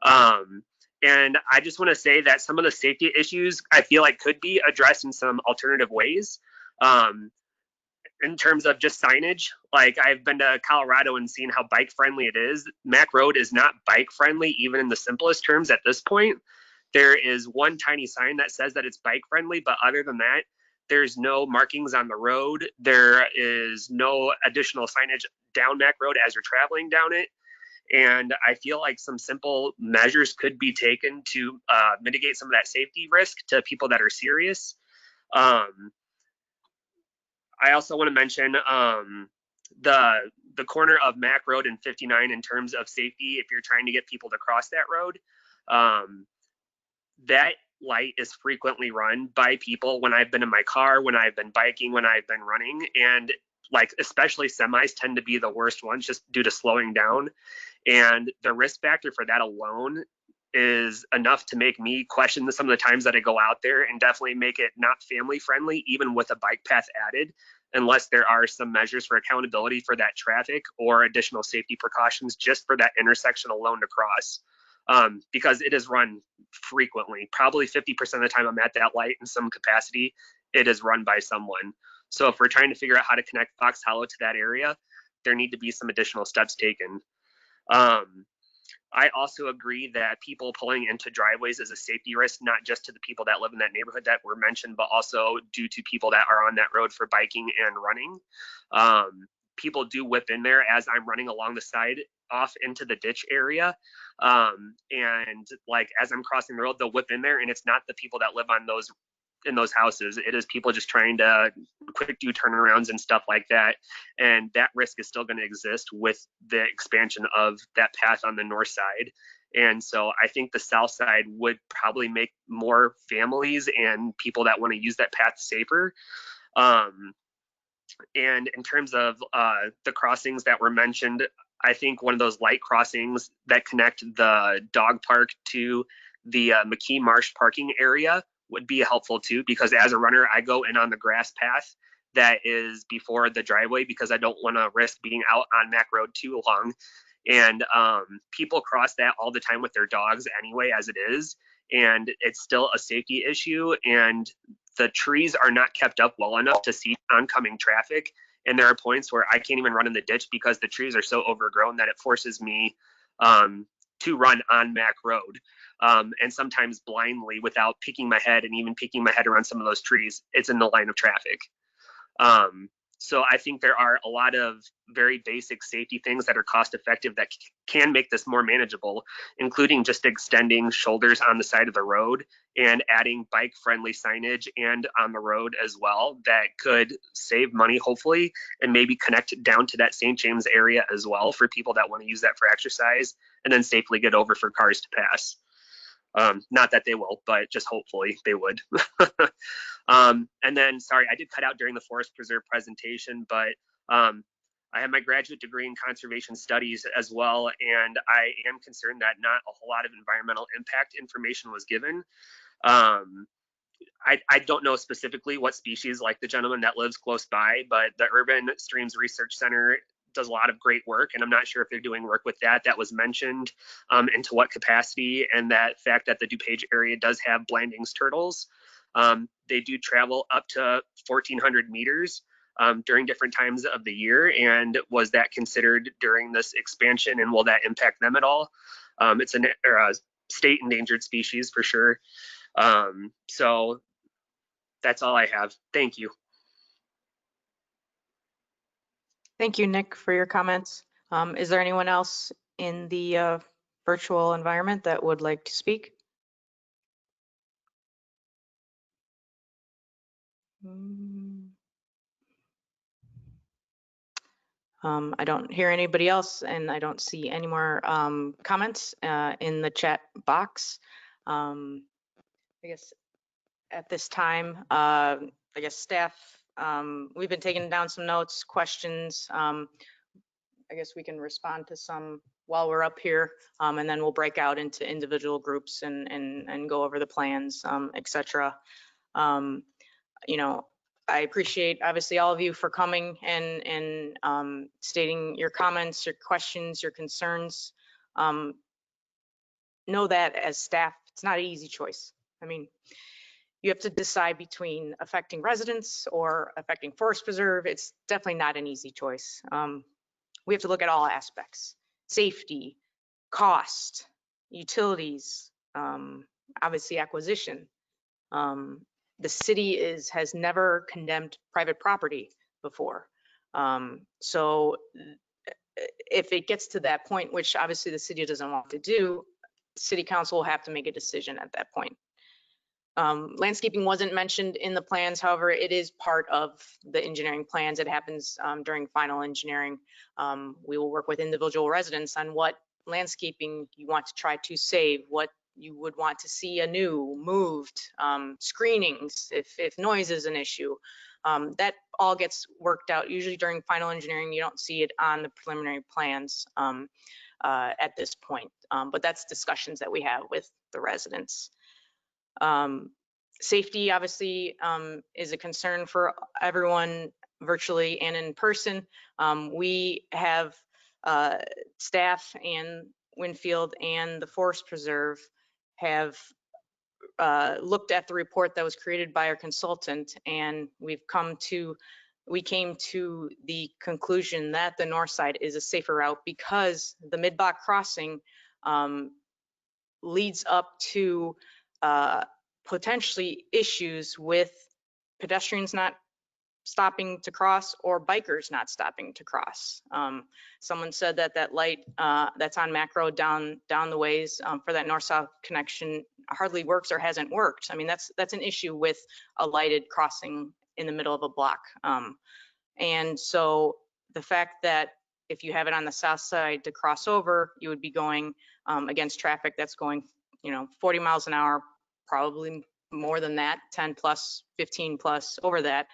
And I just want to say that some of the safety issues I feel like could be addressed in some alternative ways. In terms of just signage, like I've been to Colorado and seen how bike friendly it is. Mack Road is not bike friendly, even in the simplest terms at this point. There is one tiny sign that says that it's bike friendly, but other than that, there's no markings on the road. There is no additional signage down Mack Road as you're traveling down it. And I feel like some simple measures could be taken to mitigate some of that safety risk to people that are serious. I also want to mention the corner of Mack Road and 59 in terms of safety. If you're trying to get people to cross that road, that light is frequently run by people when I've been in my car, when I've been biking, when I've been running, and like especially semis tend to be the worst ones just due to slowing down. And the risk factor for that alone is enough to make me question some of the times that I go out there, and definitely make it not family friendly, even with a bike path added, unless there are some measures for accountability for that traffic or additional safety precautions just for that intersection alone to cross. Because it is run frequently, probably 50% of the time I'm at that light in some capacity, it is run by someone. So if we're trying to figure out how to connect Fox Hollow to that area, there need to be some additional steps taken. I also agree that people pulling into driveways is a safety risk, not just to the people that live in that neighborhood that were mentioned, but also due to people that are on that road for biking and running. People do whip in there as I'm running along the side off into the ditch area. And like as I'm crossing the road, they'll whip in there, and it's not the people that live on in those houses. It is people just trying to quick do turnarounds and stuff like that. And that risk is still going to exist with the expansion of that path on the north side. And so I think the south side would probably make more families and people that want to use that path safer. And in terms of the crossings that were mentioned, I think one of those light crossings that connect the dog park to the McKee Marsh parking area would be helpful too, because as a runner, I go in on the grass path that is before the driveway because I don't want to risk being out on Mack Road too long. And people cross that all the time with their dogs anyway, as it is. And it's still a safety issue. And the trees are not kept up well enough to see oncoming traffic. And there are points where I can't even run in the ditch because the trees are so overgrown that it forces me to run on Mack Road. And sometimes blindly without peeking my head, and even peeking my head around some of those trees, it's in the line of traffic. So I think there are a lot of very basic safety things that are cost effective that can make this more manageable, including just extending shoulders on the side of the road and adding bike friendly signage and on the road as well that could save money, hopefully, and maybe connect down to that St. James area as well for people that want to use that for exercise and then safely get over for cars to pass. Not that they will, but just hopefully they would. And then, sorry, I did cut out during the Forest Preserve presentation, but I have my graduate degree in conservation studies as well, and I am concerned that not a whole lot of environmental impact information was given. I don't know specifically what species, like the gentleman that lives close by, but the Urban Streams Research Center does a lot of great work, and I'm not sure if they're doing work with that was mentioned, and to what capacity, and that fact that the DuPage area does have Blanding's turtles. They do travel up to 1,400 meters during different times of the year, and was that considered during this expansion, and will that impact them at all? It's a state endangered species for sure. So that's all I have. Thank you. Thank you, Nick, for your comments. Is there anyone else in the virtual environment that would like to speak? I don't hear anybody else, and I don't see any more comments in the chat box. I guess at this time, I guess staff, we've been taking down some notes, questions. I guess we can respond to some while we're up here, and then we'll break out into individual groups and go over the plans, et cetera. You know, I appreciate obviously all of you for coming and stating your comments, your questions, your concerns. Know that as staff, it's not an easy choice. I mean, you have to decide between affecting residents or affecting forest preserve. It's definitely not an easy choice. We have to look at all aspects: safety, cost, utilities, obviously acquisition. The city has never condemned private property before. So if it gets to that point, which obviously the city doesn't want to do, city council will have to make a decision at that point. Landscaping wasn't mentioned in the plans. However, it is part of the engineering plans. It happens during final engineering. We will work with individual residents on what landscaping you want to try to save, what you would want to see anew, moved, screenings, if noise is an issue. That all gets worked out. Usually during final engineering, you don't see it on the preliminary plans at this point. But that's discussions that we have with the residents. Safety obviously is a concern for everyone virtually and in person. We have staff and Winfield and the Forest Preserve have looked at the report that was created by our consultant, and we came to the conclusion that the north side is a safer route because the mid-block crossing leads up to potentially issues with pedestrians not stopping to cross or bikers not stopping to cross. Someone said that that light that's on Mack Road down the ways for that north-south connection hardly works or hasn't worked. I mean, that's an issue with a lighted crossing in the middle of a block. And so the fact that if you have it on the south side to cross over, you would be going against traffic that's going, 40 miles an hour, probably more than that, 10 plus, 15 plus over that.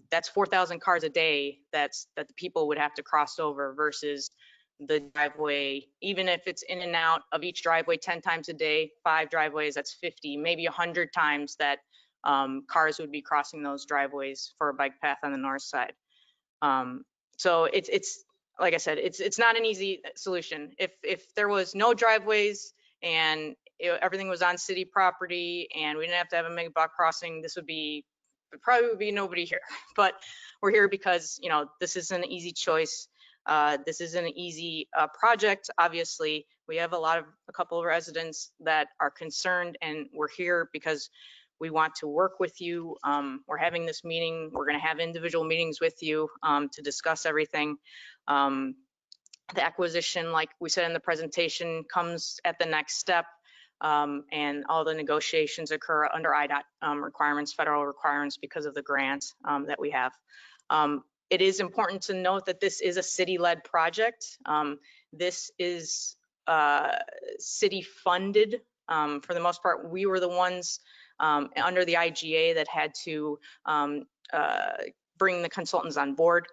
That's 4,000 cars a day that the people would have to cross over versus the driveway, even if it's in and out of each driveway 10 times a day, 5 driveways, that's 50, maybe 100 times that cars would be crossing those driveways for a bike path on the north side. So it's like I said, it's not an easy solution. If there was no driveways and everything was on city property and we didn't have to have a mega block crossing, this would probably would be nobody here. But we're here because this is an easy choice. This is an easy project. Obviously, we have a couple of residents that are concerned, and we're here because we want to work with you. We're having this meeting. We're going to have individual meetings with you to discuss everything. The acquisition, like we said in the presentation, comes at the next step, and all the negotiations occur under IDOT requirements, federal requirements, because of the grant that we have. It is important to note that this is a city-led project. This is city funded. For the most part, we were the ones under the IGA that had to bring the consultants on board.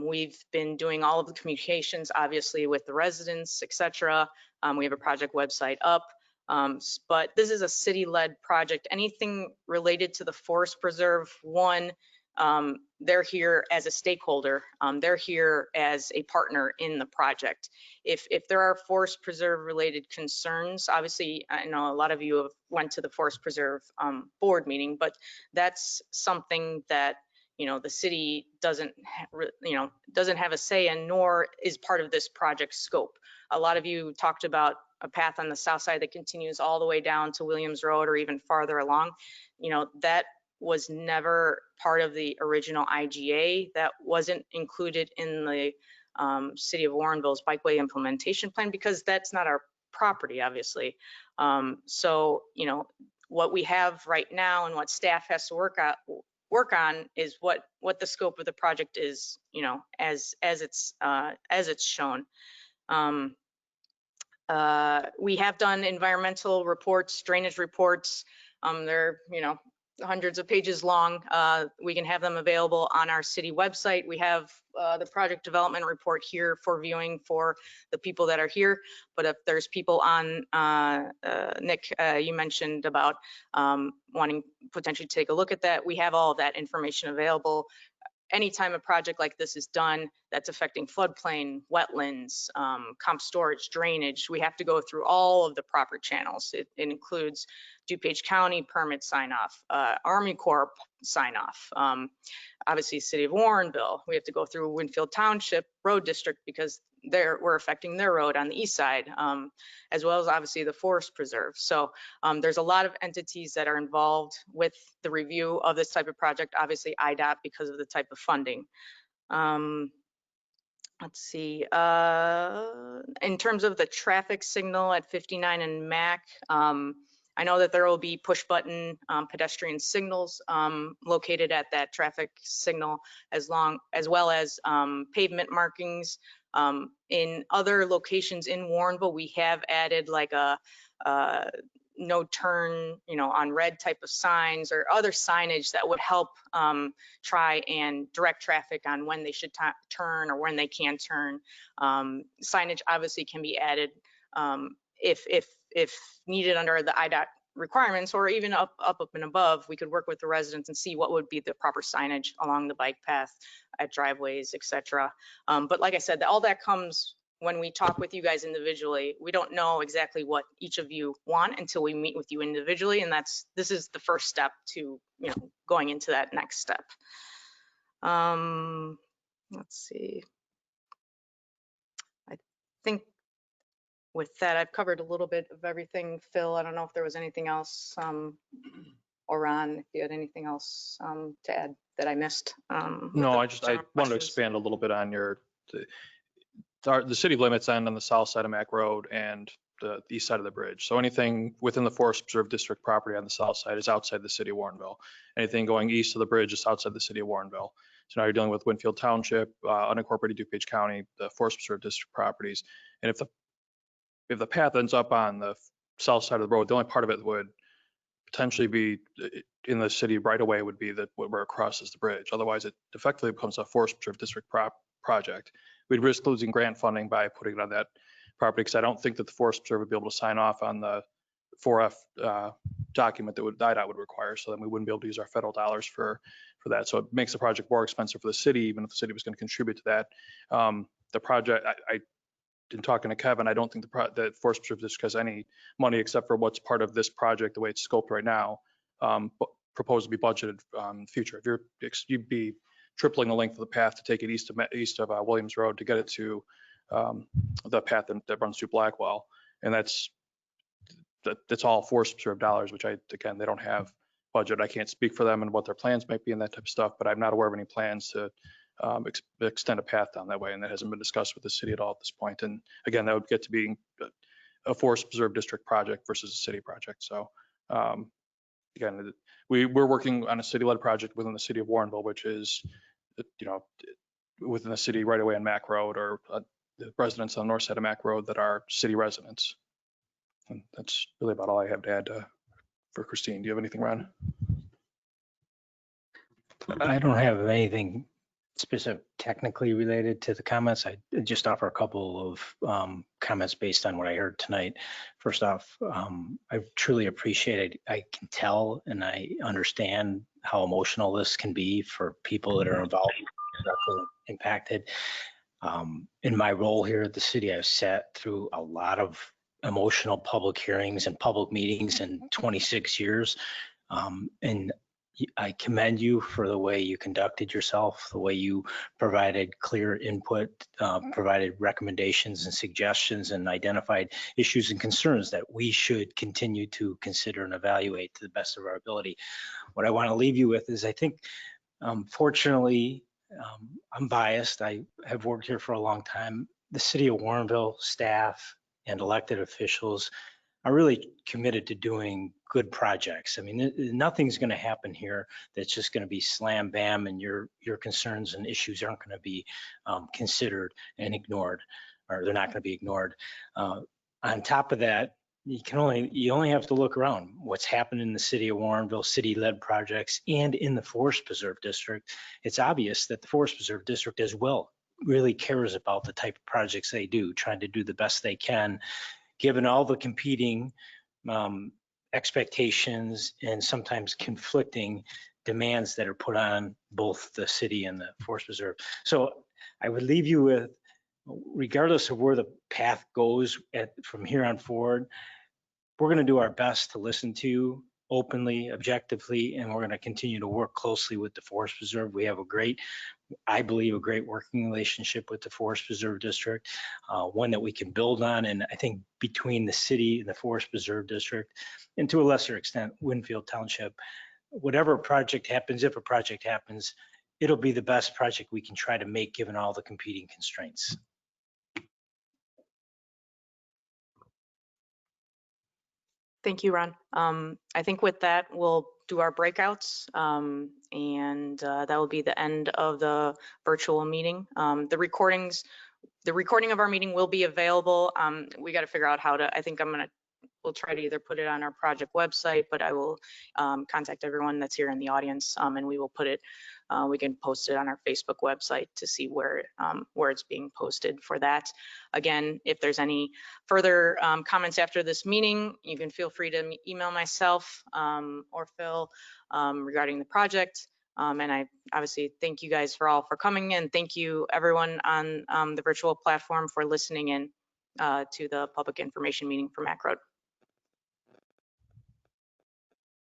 We've been doing all of the communications, obviously, with the residents, et cetera. We have a project website up. But this is a city-led project. Anything related to the forest preserve, they're here as a stakeholder. They're here as a partner in the project. If there are forest preserve related concerns, obviously, I know a lot of you have went to the forest preserve board meeting, but that's something that the city doesn't have a say in, nor is part of this project scope. A lot of you talked about a path on the south side that continues all the way down to Williams Road or even farther along. That was never part of the original IGA. That wasn't included in the City of Warrenville's bikeway implementation plan because that's not our property, obviously. So, what we have right now and what staff has to work on is what the scope of the project is, as it's shown. We have done environmental reports, drainage reports. They're, hundreds of pages long. We can have them available on our city website. We have the project development report here for viewing for the people that are here. But if there's people on, Nick, you mentioned about wanting potentially to take a look at that, we have all of that information available. Anytime a project like this is done that's affecting floodplain, wetlands, comp storage, drainage, we have to go through all of the proper channels. It includes DuPage County permit sign off, Army Corps sign off, obviously City of Warrenville. We have to go through Winfield Township Road District because we're affecting their road on the east side, as well as obviously the Forest Preserve. So there's a lot of entities that are involved with the review of this type of project, obviously IDOT because of the type of funding. Let's see, in terms of the traffic signal at 59 and Mack, I know that there will be push button pedestrian signals located at that traffic signal, as well as pavement markings. In other locations in Warrenville, we have added like a no turn, on red type of signs or other signage that would help try and direct traffic on when they should turn or when they can turn. Signage obviously can be added if needed under the IDOT requirements, or even up and above. We could work with the residents and see what would be the proper signage along the bike path, at driveways, etc. But like I said, all that comes when we talk with you guys individually. We don't know exactly what each of you want until we meet with you individually, and this is the first step to going into that next step. Let's see. I think with that, I've covered a little bit of everything. Phil, I don't know if there was anything else, or Ron, if you had anything else to add that I missed. No, I wanted to expand a little bit on the city limits end on the south side of Mack Road and the east side of the bridge. So anything within the Forest Preserve District property on the south side is outside the city of Warrenville. Anything going east of the bridge is outside the city of Warrenville. So now you're dealing with Winfield Township, unincorporated DuPage County, the Forest Preserve District properties. And if the path ends up on the south side of the road, the only part of it would potentially be in the city right away would be that where it crosses the bridge. Otherwise, it effectively becomes a Forest Preserve District project. We'd risk losing grant funding by putting it on that property because I don't think that the Forest Preserve would be able to sign off on the 4F document that IDOT would require. So then we wouldn't be able to use our federal dollars for that. So it makes the project more expensive for the city, even if the city was going to contribute to that. The project, in talking to Kevin, I don't think the Forest Preserve District has any money except for what's part of this project, the way it's scoped right now, proposed to be budgeted in the future. You'd be tripling the length of the path to take it east of Williams Road to get it to the path that runs through Blackwell. And that's all Forest Preserve dollars, which again, they don't have budget. I can't speak for them and what their plans might be and that type of stuff, but I'm not aware of any plans to extend a path down that way, and that hasn't been discussed with the city at all at this point. And again, that would get to being a Forest Preserve District project versus a city project. So again, we're working on a city-led project within the city of Warrenville, which is, within the city right away on Mack Road, or the residents on the north side of Mack Road that are city residents. And that's really about all I have to add for Christine. Do you have anything, Ron? I don't have anything specific technically related to the comments. I just offer a couple of comments based on what I heard tonight. First off, I truly appreciate it. I can tell and I understand how emotional this can be for people that are involved, directly impacted. In my role here at the city, I've sat through a lot of emotional public hearings and public meetings in 26 years. And I commend you for the way you conducted yourself, the way you provided clear input, provided recommendations and suggestions, and identified issues and concerns that we should continue to consider and evaluate to the best of our ability. What I want to leave you with is, I think, fortunately, I'm biased. I have worked here for a long time. The city of Warrenville staff and elected officials are really committed to doing good projects. I mean, nothing's going to happen here that's just going to be slam bam and your concerns and issues aren't going to be considered and ignored, or they're not going to be ignored. On top of that, you only have to look around what's happened in the city of Warrenville, city-led projects, and in the Forest Preserve District. It's obvious that the Forest Preserve District as well really cares about the type of projects they do, trying to do the best they can, given all the competing expectations and sometimes conflicting demands that are put on both the city and the Forest Preserve. So I would leave you with, regardless of where the path goes from here on forward, we're going to do our best to listen to you openly, objectively, and we're going to continue to work closely with the Forest Preserve. We have I believe, a great working relationship with the Forest Preserve District, one that we can build on. And I think between the city and the Forest Preserve District, and to a lesser extent, Winfield Township, whatever project happens, if a project happens, it'll be the best project we can try to make given all the competing constraints. Thank you, Ron. I think with that, we'll do our breakouts, and that will be the end of the virtual meeting. The recording of our meeting will be available. We got to figure out how to, I think we'll try to either put it on our project website, but I will contact everyone that's here in the audience, and we will put it, we can post it on our Facebook website to see where it's being posted for that. Again, if there's any further comments after this meeting, you can feel free to email myself or Phil regarding the project. And I obviously thank you guys for coming in. Thank you everyone on the virtual platform for listening in to the public information meeting for Mack Road.